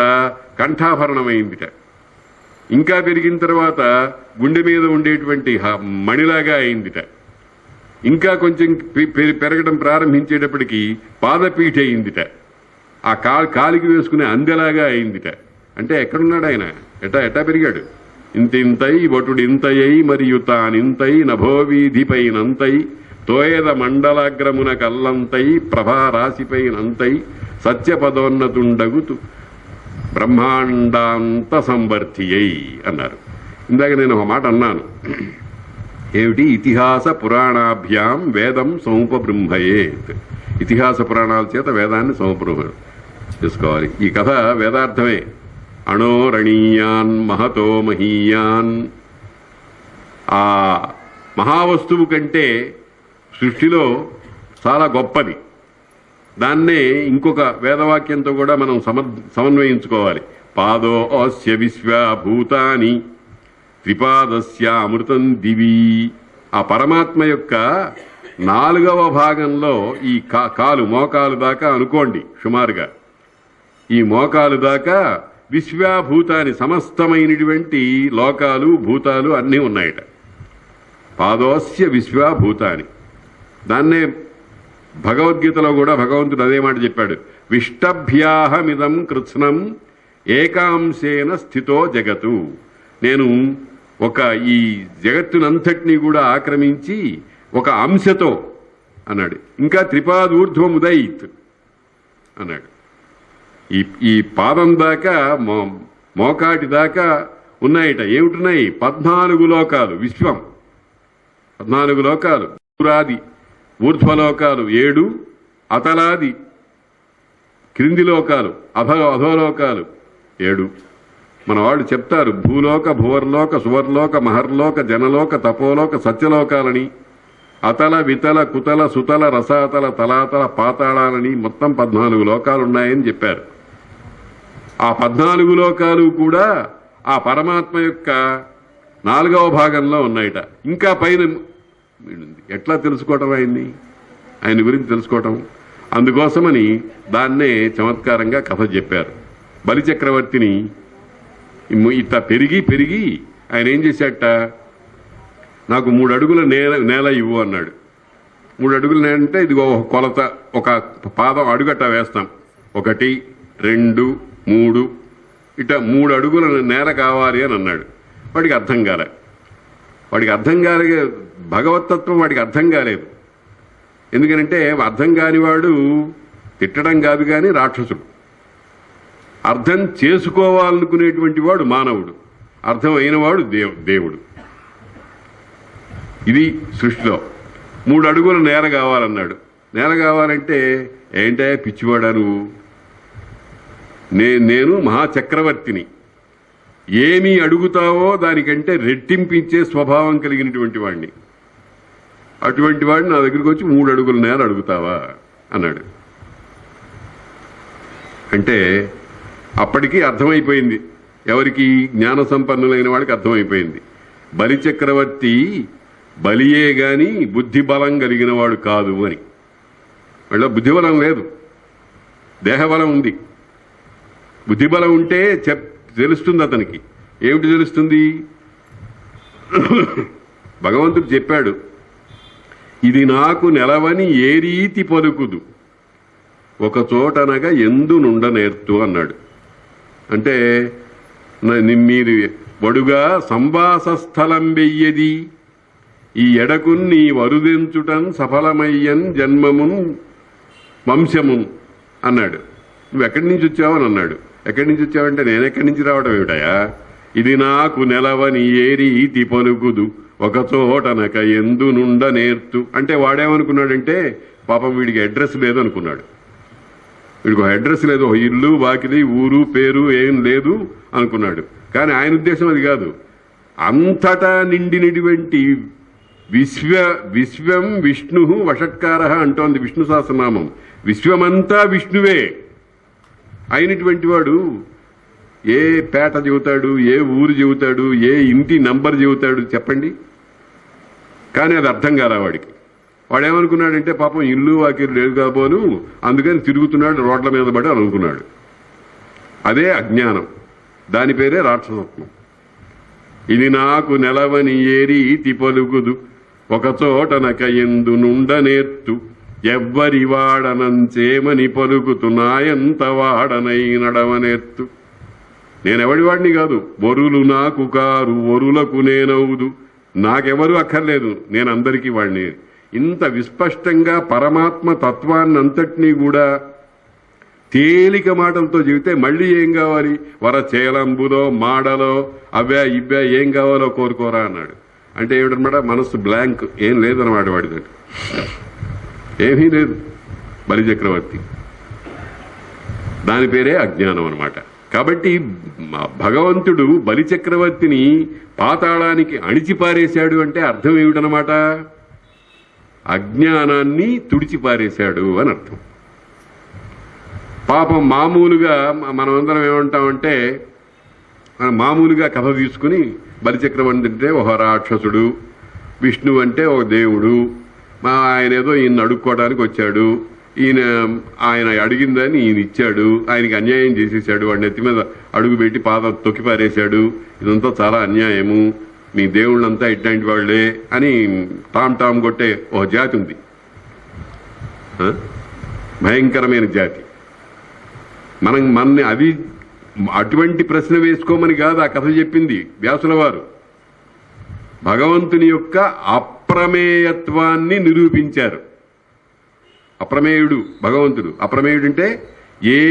కంఠాభరణం అయిందిట. ఇంకా పెరిగిన తర్వాత గుండె మీద ఉండేటువంటి మణిలాగా అయిందిట. ఇంకా కొంచెం పెరగడం ప్రారంభించేటప్పటికి పాదపీఠ అయిందిట. ఆ కాలికి వేసుకునే అందెలాగా అయిందిట. అంటే ఎక్కడున్నాడు ఆయన? ఎట్టా పెరిగాడు? ఇంతింతై వటుడింతయై మరియు తానింతై నభోవీధిపైనంతై తోయద మండలాగ్రమున కల్లంతై ప్రభారాశిపైనంతై సత్యపదోన్నతుండగుతు బ్రహ్మాండాంత సంవర్తియై అన్నారు. ఇందాక నేను ఒక మాట అన్నాను, ఏమిటి? ఇతిహాస పురాణాభ్యాం వేదం సముపబృంహయేత్. ఇతిహాస పురాణాల చేత వేదాన్ని సముపబృంహ చేసుకోవాలి. ఈ కథ వేదార్థమే. అణోరణీయాన్ మహతో మహీయాన్. ఆ మహావస్తువు కంటే సృష్టిలో చాలా గొప్పది. దాన్నే ఇంకొక వేదవాక్యంతో కూడా మనం సమన్వయించుకోవాలి. పాదో అస్య విశ్వభూతాని త్రిపాదస్య అమృతం దివి. ఆ పరమాత్మ యొక్క 4వ భాగంలో ఈ కాలు మోకాలు దాకా అనుకోండి సుమారుగా. ఈ మోకాలు దాకా విశ్వభూతాని సమస్తమైనటువంటి లోకాలు భూతాలు అన్నీ ఉన్నాయట. పాదోస్య విశ్వభూతాని. దాన్నే భగవద్గీతలో కూడా భగవంతుడు అదే మాట చెప్పాడు. విష్టభ్యాహమిదం కృత్స్నం ఏకాంశేన స్థితో జగతు. నేను ఈ జగత్తునంతటినీ కూడా ఆక్రమించి ఒక అంశతో అన్నాడు. ఇంకా త్రిపాదూర్ధ్వముదైత్ అన్నాడు. ఈ పాదం దాకా మోకాటి దాకా ఉన్నాయట. ఏమిటున్నాయి? 14 లోకాలు. విశ్వం 14 లోకాలు. ఊరాది ఊర్ధ్వలోకాలు 7, అతలాది క్రింది లోకాలు అధోలోకాలు 7. మన వాళ్ళు చెప్తారు భూలోక భువర్లోక సువర్లోక మహర్లోక జనలోక తపోలోక సత్యలోకాలని, అతల వితల కుతల సుతల రసాతల తలాతల పాతాళాలని మొత్తం 14 లోకాలున్నాయని చెప్పారు. ఆ 14 లోకాలు కూడా ఆ పరమాత్మ యొక్క 4వ భాగంలో ఉన్నాయట. ఇంకా పైన ఎట్లా తెలుసుకోవటం ఆయన గురించి తెలుసుకోవటం? అందుకోసమని దాన్నే చమత్కారంగా కథ చెప్పారు. బలిచక్రవర్తిని ఇట్లా పెరిగి ఆయన ఏం చేశాట, నాకు 3 అడుగుల నేల ఇవ్వు అన్నాడు. 3 అడుగుల నేల అంటే ఇదిగో ఒక కొలత, ఒక పాదం అడుగట్ట వేస్తాం. 1, 2, 3 ఇట 3 అడుగుల నేల కావాలి అని అన్నాడు. వాడికి అర్థం కాలే. భగవతత్వం వాడికి అర్థం కాలేదు. ఎందుకనంటే అర్థం కానివాడు తిట్టడం కాదు కానీ రాక్షసుడు. అర్థం చేసుకోవాలనుకునేటువంటి వాడు మానవుడు, అర్థం అయినవాడు దేవుడు. ఇది సృష్టిలో 3 అడుగుల నేల కావాలన్నాడు. నేల కావాలంటే ఏంటే పిచ్చివాడా నువ్వు? నేను మహాచక్రవర్తిని, ఏమి అడుగుతావో దానికంటే రెట్టింపించే స్వభావం కలిగినటువంటి వాడిని. అటువంటి వాడిని నా దగ్గరికి వచ్చి 3 అడుగుల నేల అడుగుతావా అన్నాడు. అంటే అప్పటికీ అర్థమైపోయింది ఎవరికి? జ్ఞాన సంపన్నులైన వాడికి అర్థమైపోయింది. బలిచక్రవర్తి బలియే గాని బుద్ధి బలం కలిగిన వాడు కాదు అని. వాళ్ళ బుద్ధిబలం లేదు, దేహబలం ఉంది. బుద్ధిబలం ఉంటే తెలుస్తుంది అతనికి. ఏమిటి తెలుస్తుంది? భగవంతుడు చెప్పాడు, ఇది నాకు నెలవని ఏ రీతి పలుకుదు ఒక చోటనగా ఎందు నుండ నేర్తు అన్నాడు. అంటే మీరు వడుగా సంవాస స్థలం వెయ్యది ఈ ఎడకున్ నీ వరుదెంచుటన్ సఫలమయ్యన్ జన్మమున్ వంశమున్ అన్నాడు. నువ్వు ఎక్కడి నుంచి వచ్చావని అన్నాడు. ఎక్కడి నుంచి వచ్చావంటే నేను ఎక్కడి నుంచి రావడం ఏమిటయా? ఇది నాకు నెలవని ఏ రీతి పలుకుదు ఒక చోటనక ఎందు నుండ నేర్తు. అంటే వాడేమనుకున్నాడంటే పాపం వీడికి అడ్రస్ లేదు అనుకున్నాడు. వీడికి ఒక అడ్రస్ లేదు, ఒక ఇల్లు వాకిలి ఊరు పేరు ఏం లేదు అనుకున్నాడు. కానీ ఆయన ఉద్దేశం అది కాదు. అంతటా నిండినటువంటి విశ్వం విష్ణు వషట్కార అంటోంది విష్ణు సహస్రనామం. విశ్వమంతా విష్ణువే అయినటువంటి వాడు ఏ పేట చెబుతాడు, ఏ ఊరు చెబుతాడు, ఏ ఇంటి నంబర్ చెబుతాడు చెప్పండి? కానీ అది అర్థం కాదా వాడికి. వాడేమనుకున్నాడంటే పాపం ఇల్లు వాకిలు లేదు కాబోలు, అందుకని తిరుగుతున్నాడు రోడ్ల మీద పడి అనుకున్నాడు. అదే అజ్ఞానం, దాని పేరే రాక్షసత్వం. ఇది నాకు నెలవని ఏ రీతి పలుకుదు ఒక చోటనక ఎందు నుండ నేర్తు ఎవ్వరి వాడనంచేమని పలుకుతు నాయంత వాడనై నడవనేర్తు. నేనెవడివాడిని కాదు, వరులు నాకు కారు వరులకు నేనవుదు, నాకెవరు అక్కర్లేదు, నేను అందరికీ వాడిని. ఇంత విస్పష్టంగా పరమాత్మ తత్వాన్ని అంతటినీ కూడా తేలిక మాటలతో చెబితే మళ్ళీ ఏం కావాలి? వరచేలంబులో మాడలో అవ్వా ఇవ్వా ఏం కావాలో కోరుకోరా అన్నాడు. అంటే ఏమిటనమాట? మనస్సు బ్లాంక్, ఏం లేదన్నమాట వాడితో, ఏమీ లేదు. బలిచక్రవర్తి దాని పేరే అజ్ఞానం అనమాట. కాబట్టి భగవంతుడు బలిచక్రవర్తిని పాతాళానికి అణిచిపారేశాడు అంటే అర్థం ఏమిటనమాట? అజ్ఞానాన్ని తుడిచిపారేశాడు అని అర్థం. పాపం మామూలుగా మనమందరం ఏమంటామంటే, మామూలుగా కథ తీసుకుని బలిచక్రవర్తి అంటే ఒక రాక్షసుడు, విష్ణువు అంటే ఒక దేవుడు, ఆయన ఏదో ఈయన అడుక్కోవడానికి వచ్చాడు, ఆయన అడిగిందని ఈయన ఇచ్చాడు, ఆయనకి అన్యాయం చేసేసాడు, వాడి నెత్తి మీద అడుగు పెట్టి పాదం తొక్కిపారేశాడు, ఇదంతా చాలా అన్యాయము, మీ దేవుళ్ళంతా ఇట్లాంటి వాళ్లే అని టామ్ కొట్టే ఒక జాతి ఉంది, భయంకరమైన జాతి. మనని అది అటువంటి ప్రశ్న వేసుకోమని కాదు ఆ కథ చెప్పింది వ్యాసుల వారు. భగవంతుని యొక్క అప్రమేయత్వాన్ని నిరూపించారు. అప్రమేయుడు భగవంతుడు. అప్రమేయుడు అంటే ఏ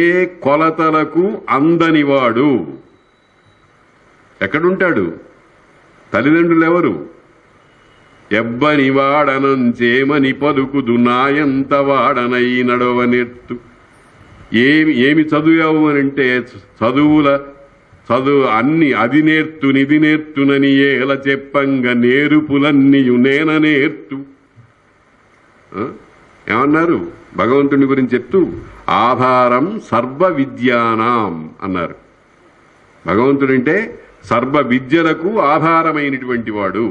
కొలతలకు అందనివాడు. ఎక్కడుంటాడు? తల్లిదండ్రులు ఎవరు? ఎవ్వని వాడనంచేమని పలుకుదు నాయంత వాడనై నడవనెత్తు. ఏమి చదువావు అనంటే చదువు అన్ని అది నేర్తు నిధి నేర్తునని ఏల చెప్పంగ నేరుపులన్నీయు నేర్తు. ఏమన్నారు? భగవంతుని గురించి చెప్తూ ఆధారం సర్వ విద్యానాం అన్నారు. భగవంతుడంటే సర్వ విద్యలకు ఆధారమైనటువంటి వాడు.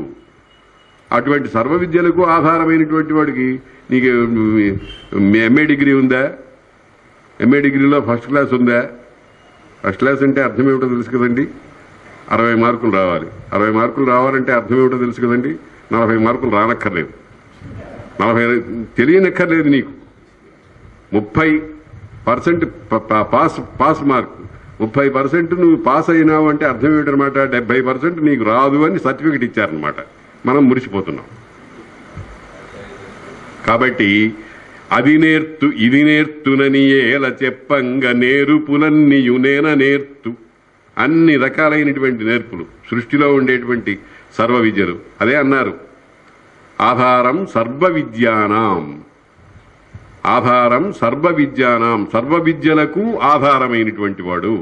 అటువంటి సర్వ విద్యలకు ఆధారమైనటువంటి వాడికి నీకు ఎంఏ డిగ్రీ ఉందా? ఎంఏ డిగ్రీలో ఫస్ట్ క్లాస్ ఉందా? ఫస్ట్ క్లాస్ అంటే అర్థం ఏమిటో తెలుసు కదండి. 60 మార్కులు రావాలి. 60 మార్కులు రావాలంటే అర్థం ఏమిటో తెలుసు కదండి. 40 మార్కులు రానక్కర్లేదు, 40 తెలియనక్కర్లేదు. నీకు 30% పాస్ మార్క్, 30% నువ్వు పాస్ అయినావు అంటే అర్థం ఏమిటనమాట? 70% నీకు రాదు అని సర్టిఫికెట్ ఇచ్చారనమాట. మనం మురిసిపోతున్నాం. కాబట్టి అది నేర్తు ఇది నేర్తునని ఏల చెప్పంగ నేరుపులన్నీయు నేర్తు. అన్ని రకాలైనటువంటి నేర్పులు, సృష్టిలో ఉండేటువంటి సర్వ విద్యలు. అదే అన్నారు ఆధారం సర్వ విద్యానాం. ఆధారం సర్వ విద్యానాం, సర్వ విద్యలకు ఆధారమైనటువంటి వాడు.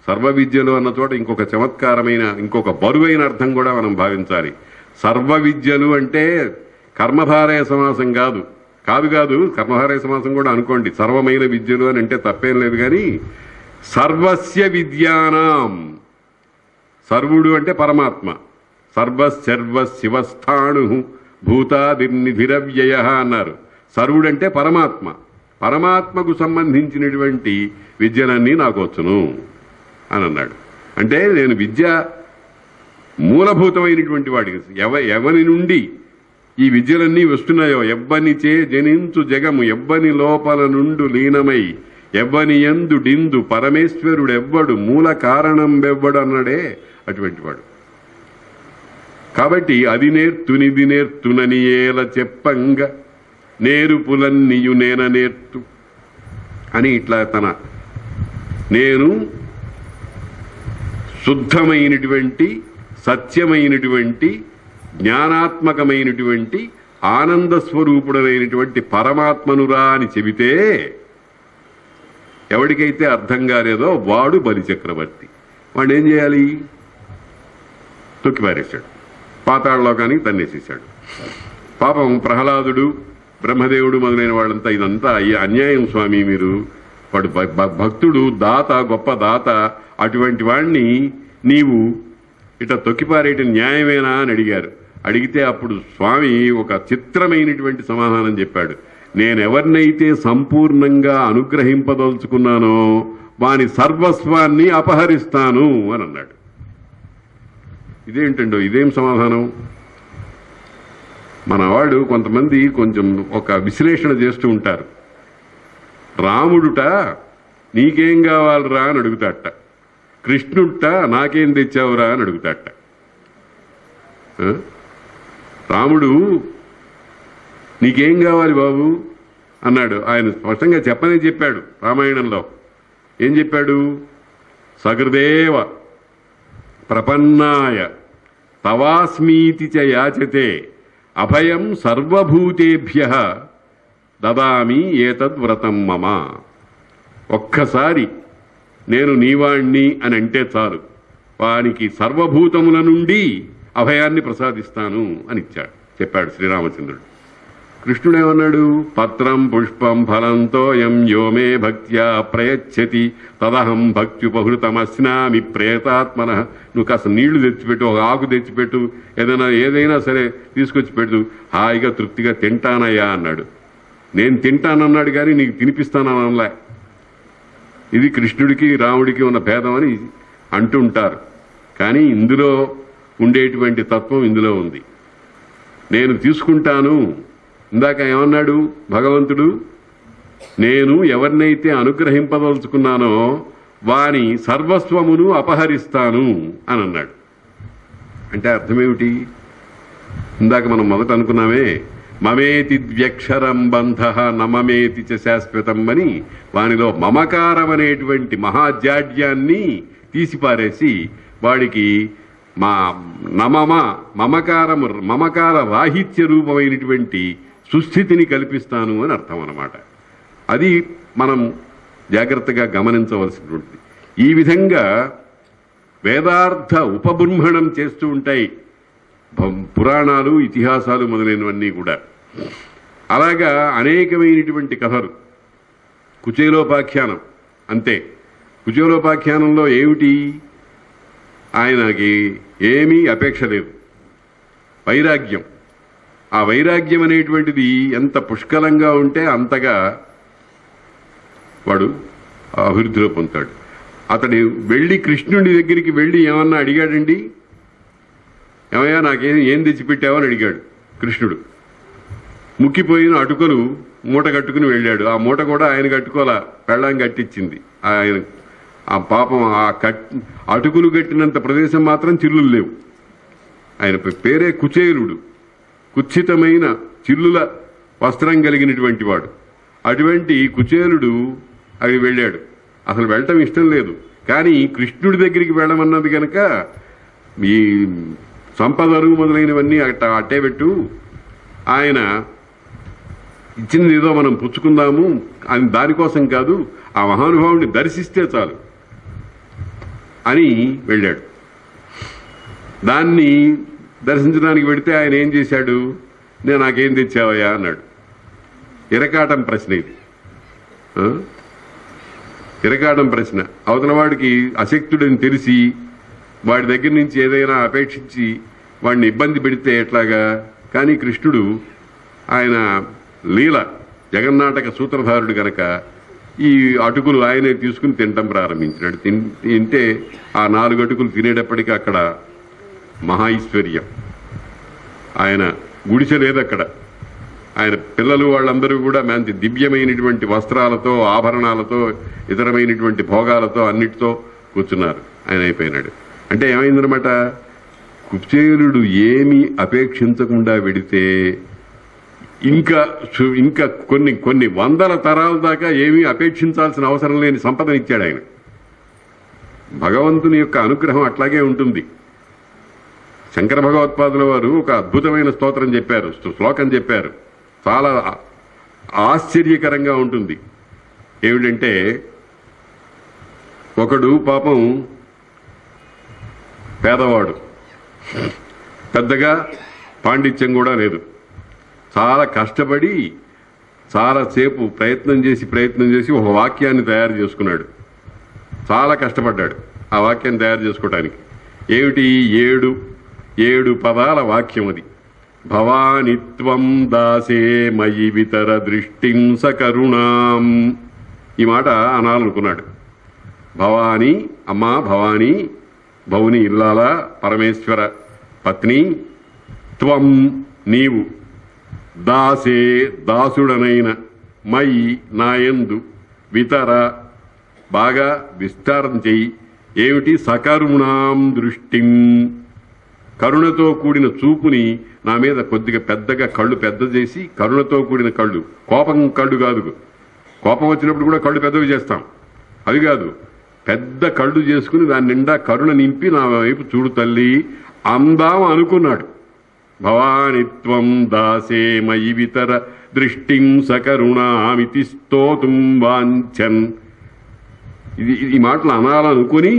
సర్వ విద్యలు అన్న చోట ఇంకొక చమత్కారమైన, ఇంకొక బరువైన అర్థం కూడా మనం భావించాలి. సర్వ విద్యలు అంటే కర్మధారయ సమాసం కాదు. కర్మధారయ సమాసం కూడా అనుకోండి. సర్వమైన విద్యలు అని అంటే తప్పేం లేదు. కానీ సర్వస్య విద్యానాం, సర్వుడు అంటే పరమాత్మ. సర్వశర్వ శివస్థాణు భూతాదిర్నిధిరవ్యయ అన్నారు. సర్వుడంటే పరమాత్మ. పరమాత్మకు సంబంధించినటువంటి విద్యలన్నీ నాకు వచ్చును అని అన్నాడు. అంటే నేను విద్య మూలభూతమైనటువంటి వాడికి ఎవరి నుండి ఈ విద్యలన్నీ వస్తున్నాయో, ఎవ్వనిచే జనించు జగము ఎవ్వని లోపల నుండు లీనమై ఎవ్వని యందు డిందు పరమేశ్వరుడెవ్వడు మూల కారణం వెవ్వడు అన్నాడే అటువంటి వాడు. కాబట్టి అది నేర్తునిది నేర్తునని ఏల చెప్పంగ నేరుపులన్నీయు నేర్తు అని ఇట్లా నేను శుద్ధమైనటువంటి సత్యమైనటువంటి జ్ఞానాత్మకమైనటువంటి ఆనంద స్వరూపుడైనటువంటి పరమాత్మనురా అని చెబితే ఎవడికైతే అర్థం కాలేదో వాడు బలిచక్రవర్తి. వాడు ఏం చేయాలి? తొక్కిపారేశాడు, పాతాళలోకానికి తన్నేసేశాడు. పాపం ప్రహ్లాదుడు, బ్రహ్మదేవుడు మొదలైన వాళ్ళంతా ఇదంతా అన్యాయం స్వామి, మీరు వాడు భక్తుడు, దాత, గొప్ప దాత, అటువంటి వాడిని నీవు ఇట్లా తొక్కిపారేయటం న్యాయమేనా అని అడిగారు. అడిగితే అప్పుడు స్వామి ఒక చిత్రమైనటువంటి సమాధానం చెప్పాడు. నేనెవరినైతే సంపూర్ణంగా అనుగ్రహింపదలుచుకున్నానో వాని సర్వస్వాన్ని అపహరిస్తాను అని అన్నాడు. ఇదేంటండో, ఇదేం సమాధానం? మనవాడు కొంతమంది కొంచెం ఒక విశ్లేషణ చేస్తూ ఉంటారు. రాముడుట నీకేం కావాలరా అని అడుగుతాట. కృష్ణుట్ట నాకేం తెచ్చావురా అని అడుగుతాట. రాముడు నీకేం కావాలి బాబు అన్నాడు. ఆయన స్పష్టంగా చెప్పనే చెప్పాడు రామాయణంలో. ఏం చెప్పాడు? సహృదేవ ప్రపన్నాయ తవాస్మీతి చ యాచతే అభయం సర్వభూతేభ్యః దదామి ఏతద్వ్రతం మమ. ఒక్కసారి నేను నీవాణ్ణి అని అంటే చాలు, వానికి సర్వభూతముల నుండి అభయాన్ని ప్రసాదిస్తాను అని చెప్పాడు శ్రీరామచంద్రుడు. కృష్ణుడేమన్నాడు? పత్రం పుష్పం ఫలంతో యం యో మే భక్త్యా ప్రయచ్చతి తదహం భక్త్యుపహృతమస్నామి ప్రేతాత్మన. నువ్వు కాస్త నీళ్లు తెచ్చిపెట్టు, ఒక ఆకు తెచ్చిపెట్టు, ఏదైనా సరే తీసుకొచ్చి పెట్టు, హాయిగా తృప్తిగా తింటానయ్యా అన్నాడు. నేను తింటానన్నాడు కానీ నీకు తినిపిస్తాననలా. ఇది కృష్ణుడికి రాముడికి ఉన్న భేదం అని అంటుంటారు. కానీ ఇందులో ఉండేటువంటి తత్వం ఇందులో ఉంది. నేను తీసుకుంటాను. ఇందాక ఏమన్నాడు భగవంతుడు? నేను ఎవరినైతే అనుగ్రహింపదలుచుకున్నానో వాని సర్వస్వమును అపహరిస్తాను అని అన్నాడు. అంటే అర్థమేమిటి? ఇందాక మనం మొదట అనుకున్నామే, మమేతి ద్వ్యక్షరం బంధ నమమేతి చ శాశ్వతం అని. వానిలో మమకారం అనేటువంటి మహాజాడ్యాన్ని తీసిపారేసి వాడికి మమకార రాహిత్య రూపమైనటువంటి సుస్థితిని కల్పిస్తాను అని అర్థం అన్నమాట. అది మనం జాగ్రత్తగా గమనించవలసినటువంటిది. ఈ విధంగా వేదార్థ ఉపబృంహణం చేస్తూ ఉంటాయి పురాణాలు, ఇతిహాసాలు మొదలైనవన్నీ కూడా. అలాగా అనేకమైనటువంటి కథలు. కుచేలోపాఖ్యానం అంతే. కుచేలోపాఖ్యానంలో ఏమిటి? ఆయనకి ఏమీ అపేక్ష లేదు, వైరాగ్యం. ఆ వైరాగ్యం అనేటువంటిది ఎంత పుష్కలంగా ఉంటే అంతగా వాడు అభివృద్ధిలో పొందుతాడు. అతడు వెళ్ళి కృష్ణుడి దగ్గరికి వెళ్ళి ఏమన్నా అడిగాడండి? ఏమయ్యా ఏం తెచ్చిపెట్టావని అడిగాడు కృష్ణుడు. ముక్కిపోయిన అటుకలు మూట కట్టుకుని వెళ్ళాడు. ఆ మూట కూడా ఆయన కట్టుకోవాలా, పెళ్ళాం కట్టించింది ఆయన. ఆ పాపం అటుకులు కట్టినంత ప్రదేశం మాత్రం చిల్లులు లేవు. ఆయన పేరే కుచేలుడు, కుత్సితమైన చిల్లుల వస్త్రం కలిగినటువంటి వాడు. అటువంటి కుచేలుడు అవి వెళ్ళాడు. అసలు వెళ్ళటం ఇష్టం లేదు, కానీ కృష్ణుడి దగ్గరికి వెళ్ళమన్నది కనుక ఈ సంపదలు మొదలైనవన్నీ అట్టే పెట్టు, ఆయన ఇచ్చినది ఏదో మనం పుచ్చుకుందాము అని, దానికోసం కాదు, ఆ మహానుభావుడిని దర్శిస్తే చాలు అని వెళ్ళాడు. దాన్ని దర్శించడానికి వెడితే ఆయన ఏం చేశాడు? నాకేం తెచ్చావయ్యా అన్నాడు. ఇరకాటం ప్రశ్న ఇది. ఇరకాటం ప్రశ్న. అవతల వాడికి అశక్తుడని తెలిసి వాడి దగ్గర నుంచి ఏదైనా అపేక్షించి వాడిని ఇబ్బంది పెడితే ఎట్లాగా? కానీ కృష్ణుడు ఆయన లీల జగన్నాటక సూత్రధారుడు గనక ఈ అటుకులు ఆయనే తీసుకుని తినటం ప్రారంభించినాడు. తింటే ఆ 4 అటుకులు తినేటప్పటికీ అక్కడ మహాైశ్వర్యం. ఆయన గుడిసె లేదు అక్కడ. ఆయన పిల్లలు వాళ్ళందరూ కూడా మంచి దివ్యమైనటువంటి వస్త్రాలతో, ఆభరణాలతో, ఇతరమైనటువంటి భోగాలతో అన్నిటితో కూర్చున్నారు. ఆయన అయిపోయినాడు. అంటే ఏమైందనమాట? కుచేలుడు ఏమీ అపేక్షించకుండా వెడితే ఇంకా కొన్ని వందల తరాల దాకా ఏమీ అపేక్షించాల్సిన అవసరం లేని సంపదనిచ్చాడు ఆయన. భగవంతుని యొక్క అనుగ్రహం అట్లాగే ఉంటుంది. శంకర భగవత్పాదుల వారు ఒక అద్భుతమైన స్తోత్రం చెప్పారు, శ్లోకం చెప్పారు. చాలా ఆశ్చర్యకరంగా ఉంటుంది. ఏమిటంటే, ఒకడు పాపం పేదవాడు, పెద్దగా పాండిత్యం కూడా లేదు, చాలా కష్టపడి చాలాసేపు ప్రయత్నం చేసి ఒక వాక్యాన్ని తయారు చేసుకున్నాడు. చాలా కష్టపడ్డాడు ఆ వాక్యాన్ని తయారు చేసుకోవటానికి. ఏమిటి? 7 పదాల వాక్యం అది. భవానిత్వం దాసే మయి వితర దృష్టిం సకరుణాం. ఈ మాట అనాలనుకున్నాడు. భవాని, అమ్మా భవాని, భౌని ఇల్లాల, పరమేశ్వర పత్ని, త్వం నీవు, దాసే దాసుడనైన, మయి నాయందు, వితర బాగా విస్తారం చెయ్యి, ఏమిటి? సకరుణాం దృష్టిం, కరుణతో కూడిన చూపుని నా మీద కొద్దిగా పెద్దగా కళ్ళు పెద్ద చేసి, కరుణతో కూడిన కళ్ళు, కోపం కళ్ళు కాదు. కోపం వచ్చినప్పుడు కూడా కళ్ళు పెద్దవి చేస్తాం, అది కాదు. పెద్ద కళ్ళు చేసుకుని దాని నిండా కరుణ నింపి నా వైపు చూడు తల్లి అందాం అనుకున్నాడు. భవానిత్వం దాసే మయి వితర దృష్టిం సకరుణామితి స్తోతుం వాంఛన్. ఈ మాటలు అనాలనుకుని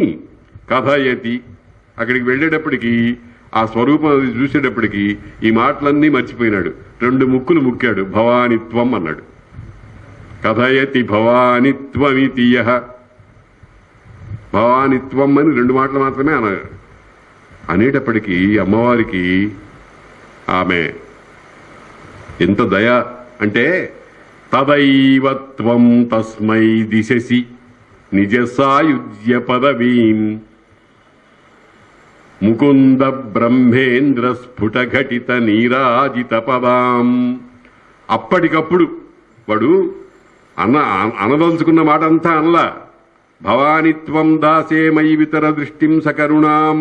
కథయతి అక్కడికి వెళ్ళేటప్పటికీ ఆ స్వరూపం అది చూసేటప్పటికి ఈ మాటలన్నీ మర్చిపోయినాడు. 2 ముక్కులు ముక్కాడు, భవానిత్వం అన్నాడు. కథయతి భవానిత్వమితి యః. భవానిత్వం అని 2 మాటలు మాత్రమే అన్నాడు. అనేటప్పటికీ అమ్మవారికి ఆమె ఎంత దయ అంటే, తదైవత్వం తస్మై దిశసి నిజ సాయుజ్య పదవీం ముకుంద బ్రహ్మేంద్ర స్ఫుట ఘటిత నీరాజిత పదాం. అప్పటికప్పుడు వాడు అనదలుచుకున్న మాట అంతా అనలా. భవానిత్వం దాసే మయి వితర దృష్టిం సకరుణాం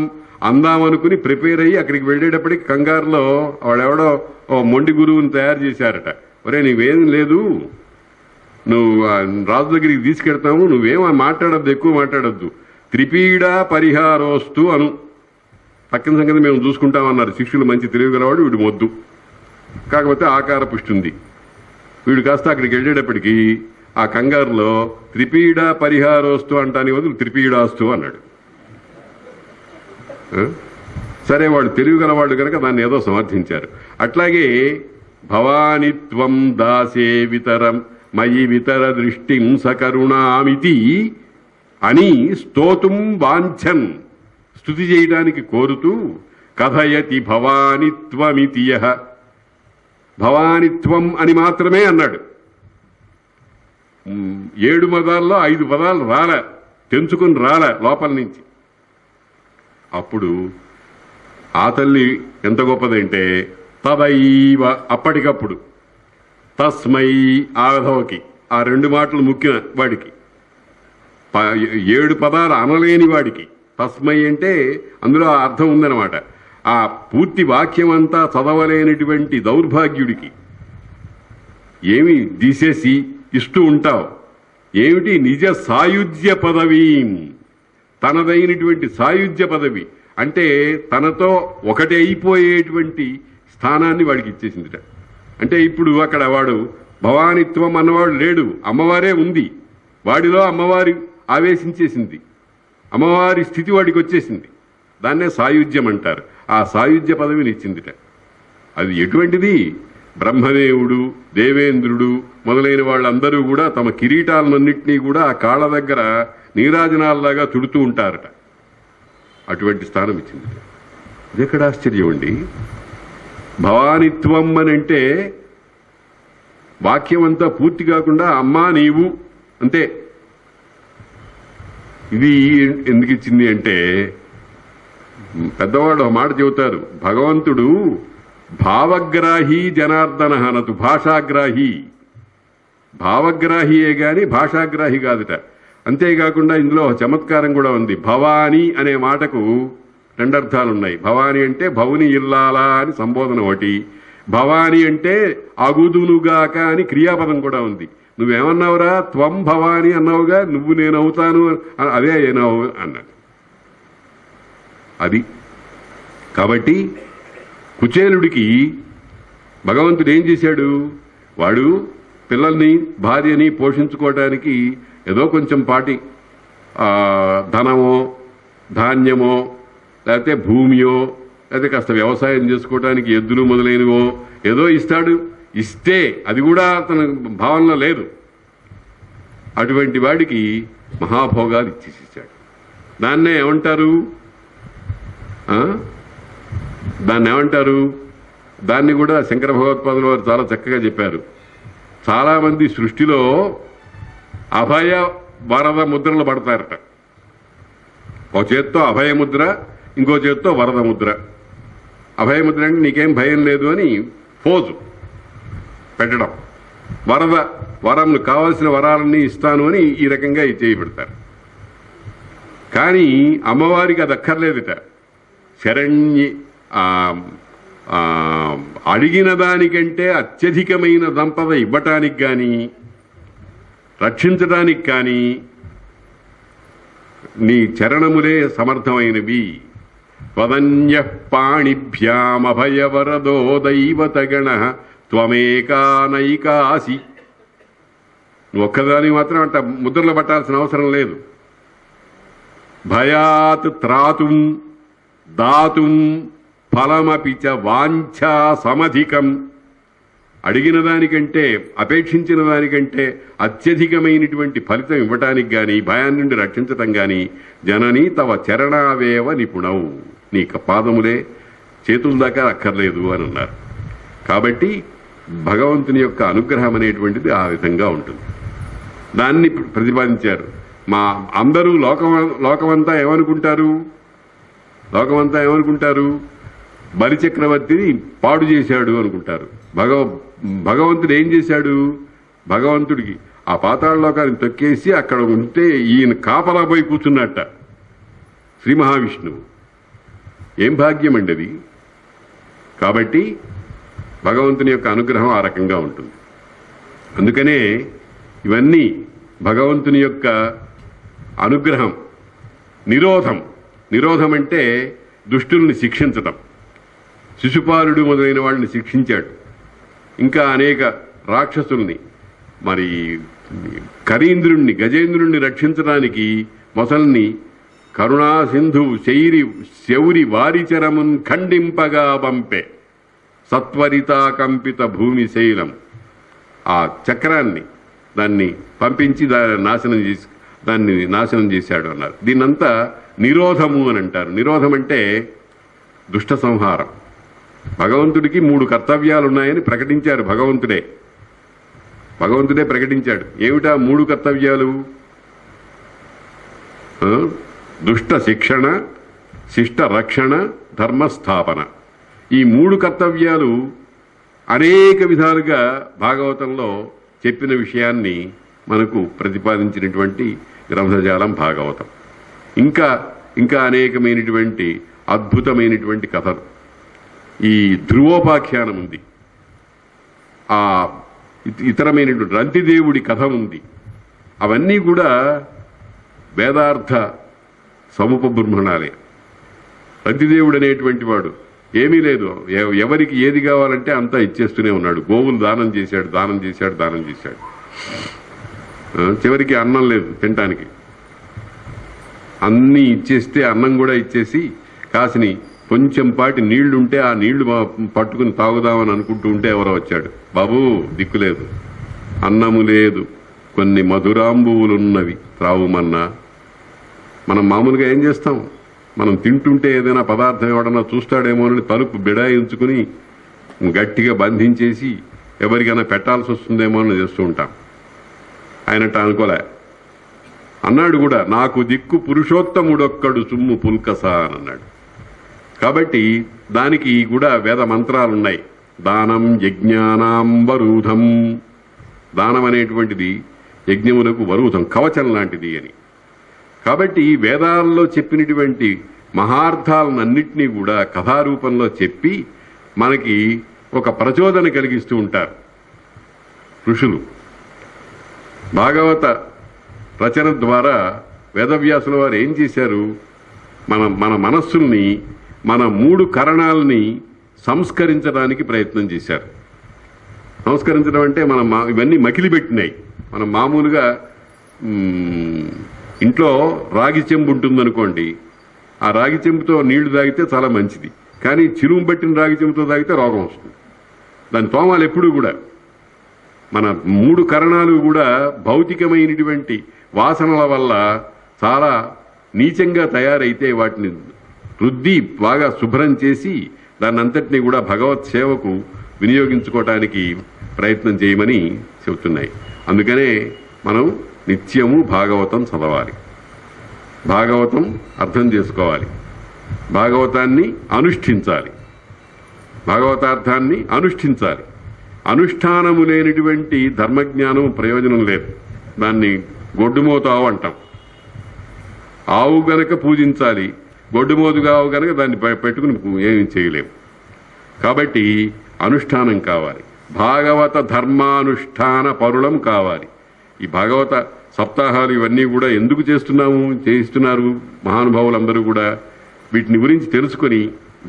అందామనుకుని ప్రిపేర్ అయ్యి అక్కడికి వెళ్ళేటప్పటికి కంగారులో వాడెవడో మొండి గురువుని తయారు చేశారట. ఒరే నీవేం లేదు, నువ్వు రాజు దగ్గరికి తీసుకెడతాము, నువ్వేం మాట్లాడద్దు, ఎక్కువ మాట్లాడద్దు, త్రిపీడా పరిహారోస్తు అను, పక్కన సంగతి మేము చూసుకుంటామన్నారు శిష్యులు. మంచి తెలియగలవాడు వీడు, మొద్దు, కాకపోతే ఆకార పుష్టి ఉంది. వీడు కాస్త అక్కడికి వెళ్ళేటప్పటికి ఆ కంగారులో త్రిపీడా పరిహారోస్తు అంటాని వదులు త్రిపీడాస్తు అన్నాడు. సరే, వాళ్ళు తెలియగలవాళ్ళు కనుక దాన్ని ఏదో సమర్థించారు. అట్లాగే భవానిత్వం దాసే వితరం మయి వితర దృష్టిం సకరుణామితి అని స్తోతుం వాంఛన్, స్తుతి చేయడానికి కోరుతూ కథయతి భవానిత్వమితి యః. భవానిత్వం అని మాత్రమే అన్నాడు. 7 పదాల్లో 5 పదాలు రాలే, తెంచుకుని రాలే లోపల నుంచి. అప్పుడు ఆ తల్లి ఎంత గొప్పదంటే తదైవ, అప్పటికప్పుడు, తస్మై ఆధవకి ఆ 2 మాటలు ముఖ్య వాడికి, 7 పదాలు అనలేని వాడికి తస్మై అంటే అందులో అర్థం ఉందన్నమాట. ఆ పూర్తి వాక్యం అంతా చదవలేనటువంటి దౌర్భాగ్యుడికి ఏమి దిశేసి ఇస్తూ ఉంటావు, ఏమిటి? నిజ సాయుజ్య పదవీం, తనదైనటువంటి సాయుజ్య పదవి అంటే తనతో ఒకటి అయిపోయేటువంటి స్థానాన్ని వాడికి ఇచ్చేసిందిట. అంటే ఇప్పుడు అక్కడ వాడు భవానిత్వం అన్నవాడు లేడు, అమ్మవారే ఉంది వాడిలో. అమ్మవారి ఆవేశించేసింది, అమ్మవారి స్థితి వాడికి వచ్చేసింది. దాన్నే సాయుధ్యం అంటారు. ఆ సాయుధ్య పదవిని ఇచ్చిందిట. అది ఎటువంటిది? బ్రహ్మదేవుడు, దేవేంద్రుడు మొదలైన వాళ్ళందరూ కూడా తమ కిరీటాలన్నింటినీ కూడా ఆ కాళ్ళ దగ్గర నీరాజనాల్లాగా చుడుతూ ఉంటారట. అటువంటి స్థానం ఇచ్చింది. ఇదెక్కడ ఆశ్చర్యం అండి! భవానిత్వం అని అంటే వాక్యం అంతా పూర్తి కాకుండా అమ్మా నీవు అంతే. ఇది ఎందుకు ఇచ్చింది అంటే, పెద్దవాళ్ళు ఒక మాట చెబుతారు, భగవంతుడు భావగ్రాహి జనార్దన అనతు భాషాగ్రాహి. భావగ్రాహియే గాని భాషాగ్రాహి కాదుట. అంతేకాకుండా ఇందులో చమత్కారం కూడా ఉంది. భవాని అనే మాటకు 2 అర్థాలున్నాయి. భవాని అంటే భవుని ఇల్లాలా అని సంబోధన ఒకటి, భవాని అంటే అగుదునుగాక అని క్రియాపదం కూడా ఉంది. నువ్వేమన్నావురా? త్వం భవాని అన్నావుగా, నువ్వు నేనవుతాను, అదే అయినావు అన్నాడు. అది కాబట్టి కుచేలుడికి భగవంతుడు ఏం చేశాడు? వాడు పిల్లల్ని భార్యని పోషించుకోవడానికి ఏదో కొంచెం పాటి ధనమో ధాన్యమో లేకపోతే భూమియో లేకపోతే కాస్త వ్యవసాయం చేసుకోవడానికి ఎద్దులు మొదలైనవో ఏదో ఇస్తాడు. ఇస్తే అది కూడా తన భావనలో లేదు. అటువంటి వాడికి మహాభోగాలు ఇచ్చేసేసాడు. దాన్నే ఏమంటారు? దాన్ని కూడా శంకర భగవత్పాదులు వారు చాలా చక్కగా చెప్పారు. చాలామంది సృష్టిలో అభయ వరద ముద్రలు పడతారట. ఒక చేత్తో అభయ ముద్ర, ఇంకో చేత్తో వరద ముద్ర. అభయ ముద్ర అంటే నీకేం భయం లేదు అని ఫోజు పెట్టడం, వరంను కావాల్సిన వరాలన్నీ ఇస్తాను అని ఈ రకంగా చేయి పెడతారు. కానీ అమ్మవారికి అది అక్కర్లేదుట. శరణ్య అడిగిన దానికంటే అత్యధికమైన సంపద ఇవ్వటానికి కానీ రక్షించడానికి కానీ నీ చరణములే సమర్థమైనవి. త్వదన్యః పాణిభ్యామభయవరదో దైవతగణ త్వమేకానైకాసి. నువ్వు ఒక్కదాని మాత్రం అంట ముద్రలు పట్టాల్సిన అవసరం లేదు. భయాత్ త్రాతుం దాతుం ఫలమపి చ వాంఛా సమధికం. అడిగిన దానికంటే అపేక్షించిన దానికంటే అత్యధికమైనటువంటి ఫలితం ఇవ్వటానికి గాని భయాన్ని నుండి రక్షించటం గాని జనని తవ చరణావేవ నిపుణవు. నీ పాదములే చేతుల దాకా అక్కర్లేదు అని అన్నారు. కాబట్టి భగవంతుని యొక్క అనుగ్రహం అనేటువంటిది ఆ విధంగా ఉంటుంది. దాన్ని ప్రతిపాదించారు. మా అందరూ లోకమంతా ఏమనుకుంటారు? బలిచక్రవర్తిని పాడు చేశాడు అనుకుంటారు. భగవంతుడు ఏం చేశాడు? భగవంతుడికి ఆ పాతాళ లోకాన్ని తొక్కేసి అక్కడ ఉంటే ఈయన కాపలా పోయి కూర్చున్నట్ట శ్రీ మహావిష్ణువు. ఏం భాగ్యం అండి అది. కాబట్టి భగవంతుని యొక్క అనుగ్రహం ఆ రకంగా ఉంటుంది. అందుకనే ఇవన్నీ భగవంతుని యొక్క అనుగ్రహం. నిరోధం అంటే దుష్టుల్ని శిక్షించటం. శిశుపాలుడు మొదలైన వాళ్ళని శిక్షించాడు. ఇంకా అనేక రాక్షసుల్ని, మరి కరీంద్రుణ్ణి గజేంద్రుణ్ణి రక్షించడానికి మొసల్ని కరుణా సింధు శౌరి వారిచరమున్ ఖండింపగా పంపే సత్వరితా కంపిత భూమి శైలం. ఆ చక్రాన్ని దాన్ని పంపించి దాన్ని నాశనం చేశాడు అన్నారు. దీన్నంతా నిరోధము అని అంటారు. నిరోధం అంటే దుష్ట సంహారం. భగవంతుడికి 3 కర్తవ్యాలున్నాయని ప్రకటించారు. భగవంతుడే ప్రకటించాడు. ఏమిటా 3 కర్తవ్యాలు? దుష్ట శిక్షణ, శిష్ట రక్షణ, ధర్మస్థాపన. ఈ 3 కర్తవ్యాలు అనేక విధాలుగా భాగవతంలో చెప్పిన విషయాన్ని మనకు ప్రతిపాదించినటువంటి గ్రంథజాలం భాగవతం. ఇంకా అనేకమైనటువంటి అద్భుతమైనటువంటి కథలు. ఈ ధ్రువోపాఖ్యానం ఉంది. ఆ ఇతరమైనటువంటి రంతిదేవుడి కథ ఉంది. అవన్నీ కూడా వేదార్థ సముపబృంహణాలే. రంతిదేవుడు అనేటువంటి వాడు ఏమీ లేదు, ఎవరికి ఏది కావాలంటే అంతా ఇచ్చేస్తూనే ఉన్నాడు. గోవులు దానం చేశాడు. చివరికి అన్నం లేదు తినటానికి. అన్నీ ఇచ్చేస్తే అన్నం కూడా ఇచ్చేసి కాసిని కొంచెం పాటి నీళ్లుంటే ఆ నీళ్లు పట్టుకుని తాగుదామని అనుకుంటూ ఉంటే ఎవరో వచ్చాడు. బాబు దిక్కులేదు, అన్నము లేదు, కొన్ని మధురాంబువులున్నవి త్రావుమన్నా. మనం మామూలుగా ఏం చేస్తాం? మనం తింటుంటే ఏదైనా పదార్థం ఎవడన్నా చూస్తాడేమోనని తలుపు బిడాయించుకుని గట్టిగా బంధించేసి ఎవరికైనా పెట్టాల్సి వస్తుందేమో అని చేస్తూ ఉంటాం. ఆయనట్ట అనుకోలే. అన్నాడు కూడా, నాకు దిక్కు పురుషోత్తముడొక్కడు సుమ్ము పుల్కస అని అన్నాడు. కాబట్టి దానికి కూడా వేద మంత్రాలున్నాయి. దానం యజ్ఞానాం వరూధం. దానం అనేటువంటిది యజ్ఞములకు వరూధం, కవచం లాంటిది అని. కాబట్టి వేదాల్లో చెప్పినటువంటి మహార్థాలన్నింటినీ కూడా కథారూపంలో చెప్పి మనకి ఒక ప్రచోదన కలిగిస్తూ ఉంటారు ఋషులు. భాగవత రచన ద్వారా వేదవ్యాసుల వారు ఏం చేశారు? మన మనస్సుల్ని, మన 3 కరణాలని సంస్కరించడానికి ప్రయత్నం చేశారు. సంస్కరించడం అంటే ఇవన్నీ మకిలి పెట్టినాయి. మనం మామూలుగా ఇంట్లో రాగి చెంబు ఉంటుందనుకోండి, ఆ రాగి చెంబుతో నీళ్లు తాగితే చాలా మంచిది. కానీ చిరుము పట్టిన రాగి చెంబుతో తాగితే రోగం వస్తుంది. దాని తోమాలు ఎప్పుడూ కూడా మన 3 కరణాలు కూడా భౌతికమైనటువంటి వాసనల వల్ల చాలా నీచంగా తయారైతే వాటిని రుద్ది బాగా శుభ్రం చేసి దాన్నంతటినీ కూడా భగవత్ సేవకు వినియోగించుకోవటానికి ప్రయత్నం చేయమని చెబుతున్నాయి. అందుకనే మనం నిత్యము భాగవతం చదవాలి, భాగవతం అర్థం చేసుకోవాలి, భాగవతాన్ని అనుష్ఠించాలి, భాగవతార్థాన్ని అనుష్ఠించాలి. అనుష్ఠానము లేనిటువంటి ధర్మజ్ఞానం ప్రయోజనం లేదు. దాన్ని గొడ్డుమోతావు అంటాం. ఆవు గనక పూజించాలి, గొడ్డుమోదుగా ఆవు గనక దాన్ని పెట్టుకుని ఏమి చేయలేము. కాబట్టి అనుష్ఠానం కావాలి, భాగవత ధర్మానుష్ఠాన పరులం కావాలి. ఈ భాగవత సప్తాహాలు ఇవన్నీ కూడా ఎందుకు చేస్తున్నారు మహానుభావులందరూ కూడా వీటిని గురించి తెలుసుకుని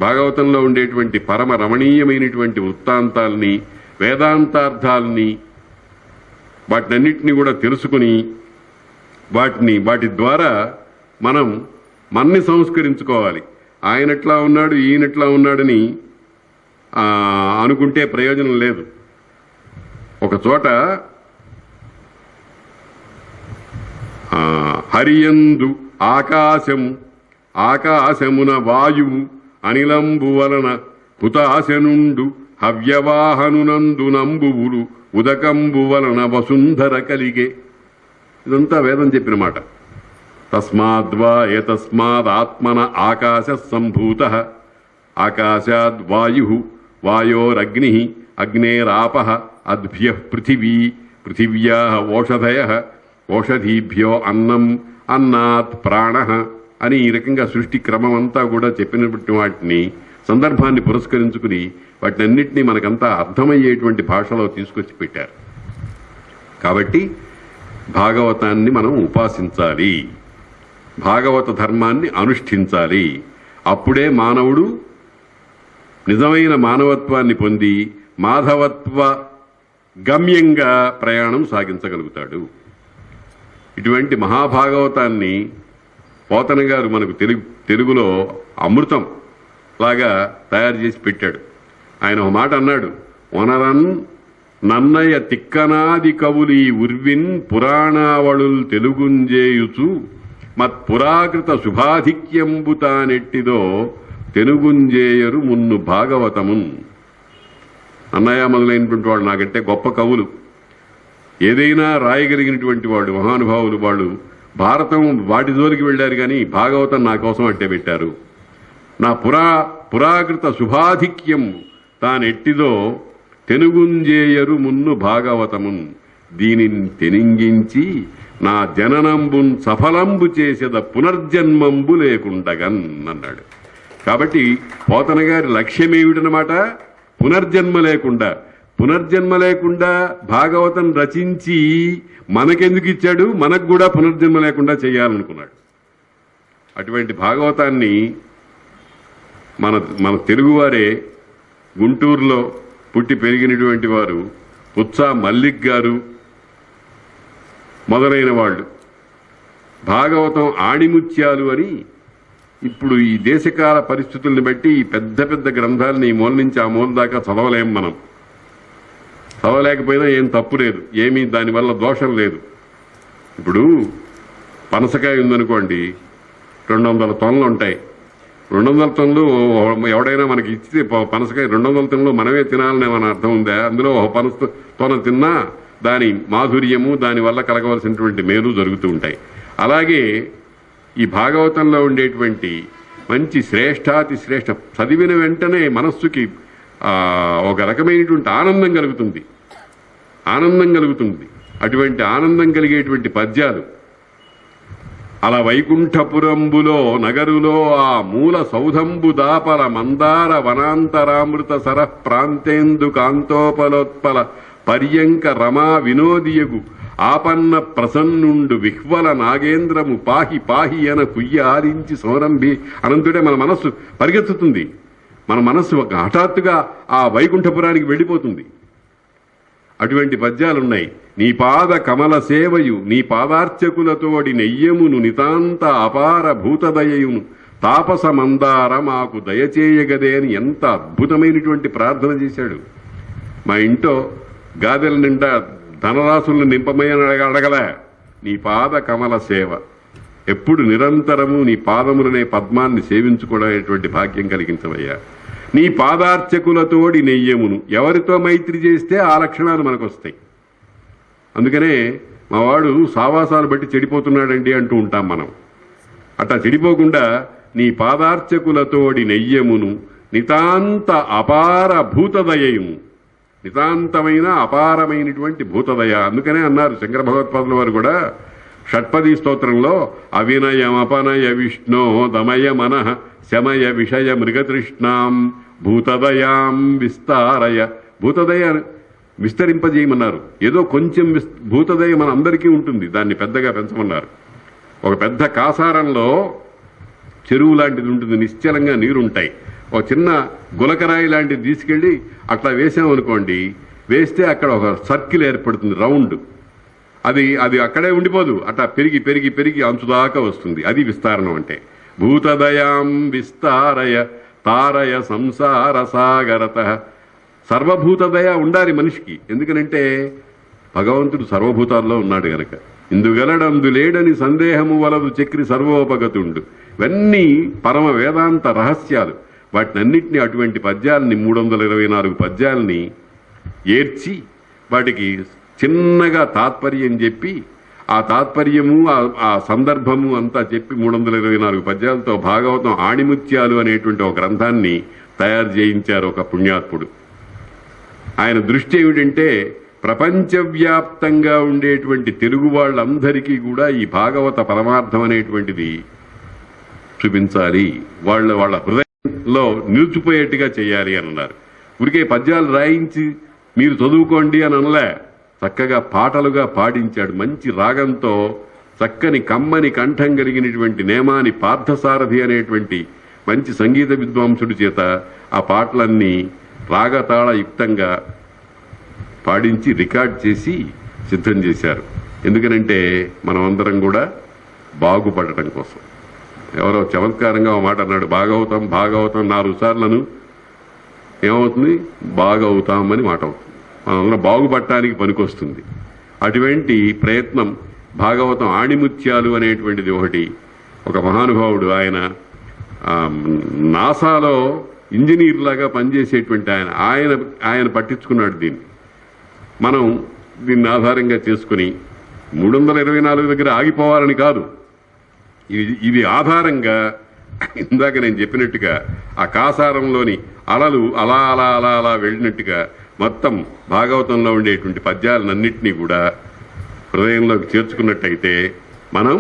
భాగవతంలో ఉండేటువంటి పరమ రమణీయమైనటువంటి వృత్తాంతాలని, వేదాంతార్థాలని, వాటినన్నిటినీ కూడా తెలుసుకుని వాటి ద్వారా మనం మన్ని సంస్కరించుకోవాలి. ఆయనట్లా ఉన్నాడు, ఈయనట్లా ఉన్నాడని అనుకుంటే ప్రయోజనం లేదు. ఒక చోట హరియందు ఆకాశమున వాయువు అనిలంబు వలన హుతాశనుండు హవ్యవాహనునందు నంబువులు ఉదకంబు వలన వసుంధర కలిగే. ఇదంతా వేదం చెప్పిన మాట. తస్మాద్వా ఏతస్మాదాత్మన ఆకాశ సంభూత ఆకాశాద్వాయు వాయోరగ్ని అగ్నేరాప అద్భ్య పృథివీ పృథివ్యా ఓషధయ ఓషధీభ్యో అన్నం అన్నాత్ ప్రాణ అని ఈ రకంగా సృష్టి క్రమం అంతా కూడా చెప్పినటువంటి వాటిని సందర్భాన్ని పురస్కరించుకుని వాటినన్నింటినీ మనకంతా అర్థమయ్యేటువంటి భాషలో తీసుకొచ్చి పెట్టారు. కాబట్టి భాగవతాన్ని మనం ఉపాసించాలి, భాగవత ధర్మాన్ని అనుష్ఠించాలి. అప్పుడే మానవుడు నిజమైన మానవత్వాన్ని పొంది మాధవత్వ గమ్యంగా ప్రయాణం సాగించగలుగుతాడు. ఇటువంటి మహాభాగవతాన్ని పోతన గారు మనకు తెలుగులో అమృతం లాగా తయారు చేసి పెట్టాడు. ఆయన ఒక మాట అన్నాడు, వనరన్ నన్నయ తిక్కనాది కవులి ఉర్విన్ పురాణావళుల్ తెలుగుంజేయుచు మత్పురాకృత శుభాధిక్యంబుతానెట్టిదో తెలుగుంజేయరు మున్ను భాగవతమున్. అన్నయ్య మొదలైనటువంటి వాళ్ళు నాకంటే గొప్ప కవులు, ఏదైనా రాయగలిగినటువంటి వాళ్ళు మహానుభావులు. వాళ్ళు భారతం వాటి జోలికి వెళ్ళారు, కానీ భాగవతం నా కోసం అట్టే పెట్టారు. నా పురాకృత శుభాధిక్యం తానెట్టిదో తెలుగుంజేయరు మున్ను భాగవతమున్. దీనిని తెనింగించి నా జననంబున్ సఫలంబు చేసేద పునర్జన్మంబు లేకుండగన్ అన్నాడు. కాబట్టి పోతన గారి లక్ష్యం ఏమిటనమాట? పునర్జన్మ లేకుండా భాగవతం రచించి మనకెందుకు ఇచ్చాడు? మనకు కూడా పునర్జన్మ లేకుండా చేయాలనుకున్నాడు. అటువంటి భాగవతాన్ని మన తెలుగువారే, గుంటూరులో పుట్టి పెరిగినటువంటి వారు పుచ్చా మల్లిక్ గారు మొదలైన వాళ్ళు భాగవతం ఆణిముత్యాలు అని ఇప్పుడు ఈ దేశకాల పరిస్థితుల్ని బట్టి ఈ పెద్ద పెద్ద గ్రంథాలని ఈ మూల నుంచి ఆ మూల దాకా చదవలేం. మనం చదవలేకపోయినా ఏం తప్పు లేదు, ఏమీ దానివల్ల దోషం లేదు. ఇప్పుడు పనసకాయ ఉందనుకోండి, 200 టన్నులు ఉంటాయి. 200 టన్నులు ఎవడైనా మనకి ఇచ్చితే పనసకాయ 200 టన్నులు మనమే తినాలని ఏమైనా అర్థం ఉందా? అందులో ఒక పనస తోన తిన్నా దాని మాధుర్యము, దానివల్ల కలగవలసినటువంటి మేలు జరుగుతూ ఉంటాయి. అలాగే ఈ భాగవతంలో ఉండేటువంటి మంచి శ్రేష్టాతి శ్రేష్ట చదివిన వెంటనే మనస్సుకి ఒక రకమైనటువంటి ఆనందం కలుగుతుంది. అటువంటి ఆనందం కలిగేటువంటి పద్యాలు అలా వైకుంఠపురంబులో నగరులో ఆ మూల సౌధంబు దాపల మందార వనాంతరామృత సర ప్రాంతేందు కాంతోపలోత్పల పర్యంక రమా వినోదియగు ఆపన్న ప్రసన్నుండు విహ్వల నాగేంద్రము పాహి పాహి అన కుయ్య ఆరించి సౌరంభి అనంతుడే మన మనస్సు పరిగెత్తుతుంది. మన మనస్సు ఒక హఠాత్తుగా ఆ వైకుంఠపురానికి వెళ్ళిపోతుంది. అటువంటి పద్యాలున్నాయి. నీ పాద కమల సేవయు నీ పాదార్చకులతోడి నెయ్యమును నితాంత అపార భూతదయయును తాపస మందార మాకు దయచేయగదే అని ఎంత అద్భుతమైనటువంటి ప్రార్థన చేశాడు. మా ఇంట్లో గాదెల నిండా ధనరాశులను నింపమని అడగలే. నీ పాద కమల సేవ, ఎప్పుడు నిరంతరము నీ పాదములనే పద్మాన్ని సేవించుకోవడానికి భాగ్యం కలిగించవయ్యా. నీ పాదార్చకులతోడి నెయ్యమును, ఎవరితో మైత్రి చేస్తే ఆ లక్షణాలు మనకు వస్తాయి. అందుకనే మా వాడు సావాసాలు బట్టి చెడిపోతున్నాడండి అంటూ ఉంటాం మనం. అట్లా చెడిపోకుండా నీ పాదార్చకులతోడి నెయ్యమును నితాంత అపార భూతదయము, నితాంతమైన అపారమైనటువంటి భూతదయ. అందుకనే అన్నారు శంకర భగవత్పాదుల వారు కూడా, షట్పదీ స్తోత్రంలో అవినయమపనయ విష్ణో దమయ మనః శమయ విషయ మృగతృష్ణాం భూతదయాం విస్తారయ. భూతదయ విస్తరింపజేయమన్నారు. ఏదో కొంచెం భూతదయ మన అందరికీ ఉంటుంది, దాన్ని పెద్దగా పెంచమన్నారు. ఒక పెద్ద కాసారంలో చెరువు లాంటిది ఉంటుంది, నిశ్చలంగా నీరుంటాయి. ఒక చిన్న గులకరాయి లాంటిది తీసుకెళ్లి అట్లా వేసామనుకోండి, వేస్తే అక్కడ ఒక సర్కిల్ ఏర్పడుతుంది, రౌండ్. అది అది అక్కడే ఉండిపోదు, అట్లా పెరిగి పెరిగి పెరిగి అంచుదాకా వస్తుంది. అది విస్తారణం అంటే. భూతదయాం విస్తారయ తారయ సంసార సాగరత. సర్వభూతదయ ఉండాలి మనిషికి. ఎందుకనంటే భగవంతుడు సర్వభూతాల్లో ఉన్నాడు గనక. ఇందుగలడందు లేడని సందేహము వలదు చక్రి సర్వోపగతుండు. ఇవన్నీ పరమ వేదాంత రహస్యాలు. వాటినన్నింటినీ, అటువంటి పద్యాలని 324 పద్యాలని ఏర్చి వాటికి చిన్నగా తాత్పర్యం చెప్పి, ఆ తాత్పర్యము ఆ సందర్భము అంతా చెప్పి 324 పద్యాలతో భాగవతం ఆణిముత్యాలు అనేటువంటి ఒక గ్రంథాన్ని తయారు చేయించారు ఒక పుణ్యాత్ముడు. ఆయన దృష్టి ఏమిటంటే ప్రపంచవ్యాప్తంగా ఉండేటువంటి తెలుగు వాళ్ళందరికీ కూడా ఈ భాగవత పరమార్థం అనేటువంటిది చూపించాలి, వాళ్ళ హృదయంలో నిలిచిపోయేట్టుగా చేయాలి అని అన్నారు. ఊరికే పద్యాలు రాయించి మీరు చదువుకోండి అని అనలే, చక్కగా పాటలుగా పాడించాడు. మంచి రాగంతో చక్కని కమ్మని కంఠం కలిగినటువంటి నేమాని పార్థసారథి అనేటువంటి మంచి సంగీత విద్వాంసుడి చేత ఆ పాటలన్నీ రాగతాళయుక్తంగా పాడించి రికార్డ్ చేసి సిద్ధం చేశారు. ఎందుకనంటే మనమందరం కూడా బాగుపడటం కోసం. ఎవరో చమత్కారంగా ఒక మాట అన్నాడు, భాగవతం 4 సార్లను ఏమవుతుంది, బాగవుతామని మాట అవుతుంది. మనందరం బాగుపడటానికి పనికొస్తుంది. అటువంటి ప్రయత్నం భాగవతం ఆణిముత్యాలు అనేటువంటిది ఒకటి. ఒక మహానుభావుడు, ఆయన నాసాలో ఇంజనీర్ లాగా పనిచేసేటువంటి ఆయన పట్టించుకున్నాడు దీన్ని. మనం దీన్ని ఆధారంగా చేసుకుని 324 దగ్గర ఆగిపోవాలని కాదు, ఇది ఆధారంగా ఇందాక నేను చెప్పినట్టుగా ఆ కాసారంలోని అలలు అలా అలా అలా అలా వెళ్ళినట్టుగా మొత్తం భాగవతంలో ఉండేటువంటి పద్యాలన్నింటినీ కూడా హృదయంలోకి చేర్చుకున్నట్టయితే మనం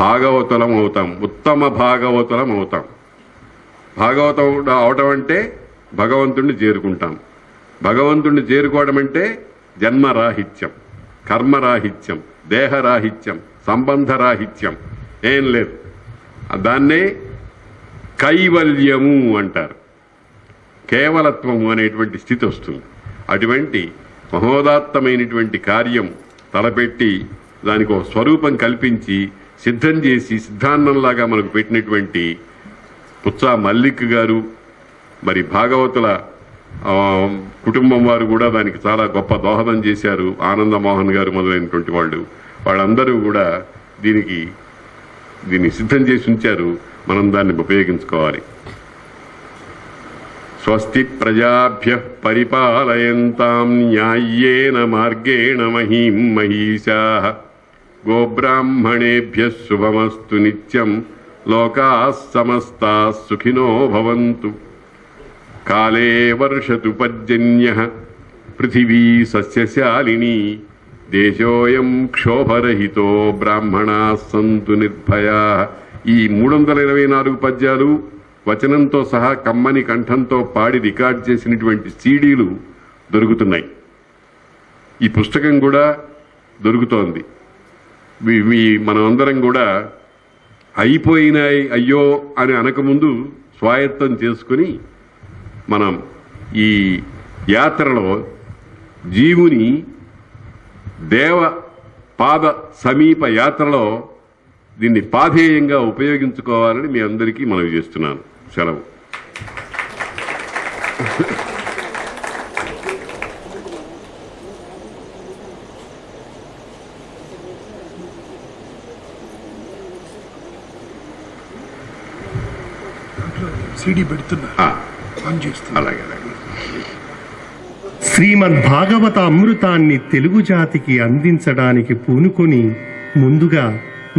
భాగవతులం అవుతాం, ఉత్తమ భాగవతులం అవుతాం. భాగవతం అవటం అంటే భగవంతుణ్ణి చేరుకుంటాం. భగవంతుణ్ణి చేరుకోవడం అంటే జన్మరాహిత్యం, కర్మరాహిత్యం, దేహరాహిత్యం, సంబంధరాహిత్యం, ఏం లేదు. దాన్నే కైవల్యము అంటారు. కేవలత్వము అనేటువంటి స్థితి వస్తుంది. అటువంటి మహోదాత్తమైనటువంటి కార్యం తలపెట్టి దానికి ఒక స్వరూపం కల్పించి సిద్ధం చేసి సిద్ధాన్నంలాగా మనకు పెట్టినటువంటి పుచ్చా మల్లిక్ గారు, మరి భాగవతుల కుటుంబం వారు కూడా దానికి చాలా గొప్ప దోహదం చేశారు. ఆనందమోహన్ గారు మొదలైనటువంటి వాళ్ళందరూ కూడా దీన్ని సిద్ధం చేసి ఉంచారు. మనం దాన్ని ఉపయోగించుకోవాలి. స్వస్తి ప్రజాభ్యః పరిపాలయంతాం న్యాయ్యేన మార్గేణ మహీం మహీషాః గోబ్రాహ్మణేభ్యః శుభమస్తు నిత్యం లోకాః సమస్తాః సుఖినో భవంతు. కాలే వర్షతు పర్జన్యః పృథివీ సస్యశాలినీ దేశోయం క్షోభరహితో బ్రాహ్మణాః సంతు నిర్భయాః. ఈ 324 పద్యాలు వచనంతో సహా కమ్మని కంఠంతో పాడి రికార్డ్ చేసినటువంటి సీడీలు దొరుకుతున్నాయి. ఈ పుస్తకం కూడా దొరుకుతోంది. మనమందరం కూడా అయిపోయినాయి అయ్యో అని అనకముందు స్వాయత్తం చేసుకుని మనం ఈ యాత్రలో జీవుని దేవ పాద సమీప యాత్రలో దీన్ని పాధేయంగా ఉపయోగించుకోవాలని మీ అందరికీ మనవి చేస్తున్నాను. సెలవు. సిడి పెడుతున్నా, అలాగే. శ్రీమద్ భాగవత అమృతాన్ని తెలుగు జాతికి అందించడానికి పూనుకొని ముందుగా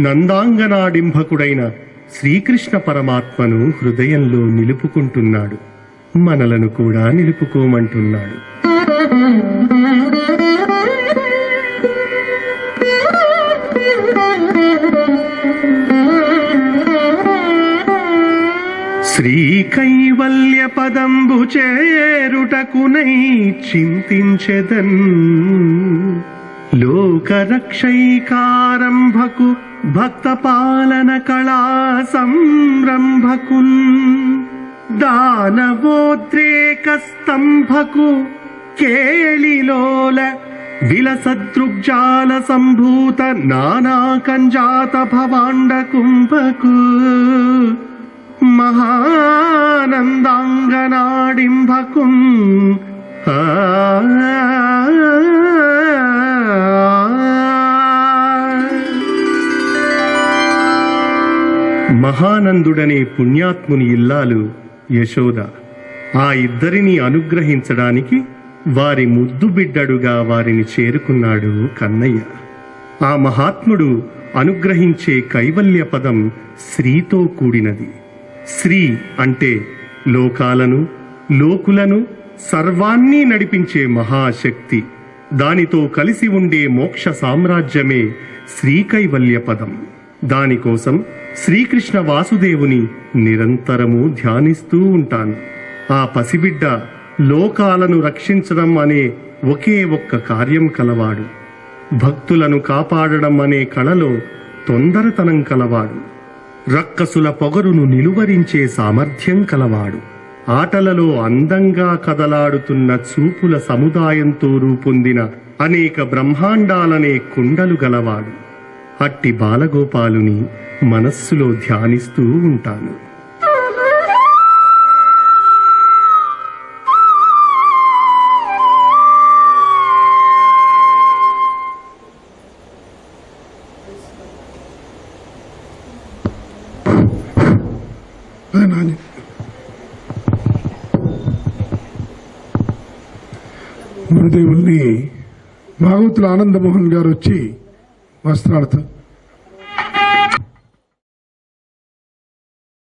నందాంగనాడింభకుడైన శ్రీకృష్ణ పరమాత్మను హృదయంలో నిలుపుకుంటున్నాడు. మనలను కూడా నిలుపుకోమంటున్నాడు. శ్రీ కైవల్య పదంబు చేరుటకునై చింతించెదన్ లోకరక్షైకారంభకు భక్త పాలన కళా సంరంభకున్ దానవోద్రేక స్తంభకు కేళిలోల విలసదృగ్జాల సంభూత నానాకంజాత భవాండ కుంభకు మహానందాంగనాడింభకుం మహానందుడనే పుణ్యాత్ముని ఇల్లాలు యశోద. ఆ ఇద్దరిని అనుగ్రహించడానికి వారి ముద్దు బిడ్డడుగా వారిని చేరుకున్నాడు కన్నయ్య. ఆ మహాత్ముడు అనుగ్రహించే కైవల్య పదం శ్రీతో కూడినది. శ్రీ అంటే లోకాలను, లోకులను, సర్వాన్ని నడిపించే మహాశక్తి. దానితో కలిసి ఉండే మోక్ష సామ్రాజ్యమే శ్రీకైవల్య పదం. దానికోసం శ్రీకృష్ణ వాసుదేవుని నిరంతరము ధ్యానిస్తూ ఉంటాను. ఆ పసిబిడ్డ లోకాలను రక్షించడం అనే ఒకే ఒక్క కార్యం కలవాడు. భక్తులను కాపాడడం అనే కళలో తొందరతనం కలవాడు. రక్కసుల పొగరును నిలువరించే సామర్థ్యం కలవాడు. ఆటలలో అందంగా కదలాడుతున్న చూపుల సముదాయంతో రూపొందిన అనేక బ్రహ్మాండాలనే కుండలు గలవాడు. అట్టి బాలగోపాలుని మనస్సులో ధ్యానిస్తూ ఉంటాను. గురుదేవుల్ని భాగవతుల ఆనందమోహన్ గారు వచ్చి వస్త్రాలతో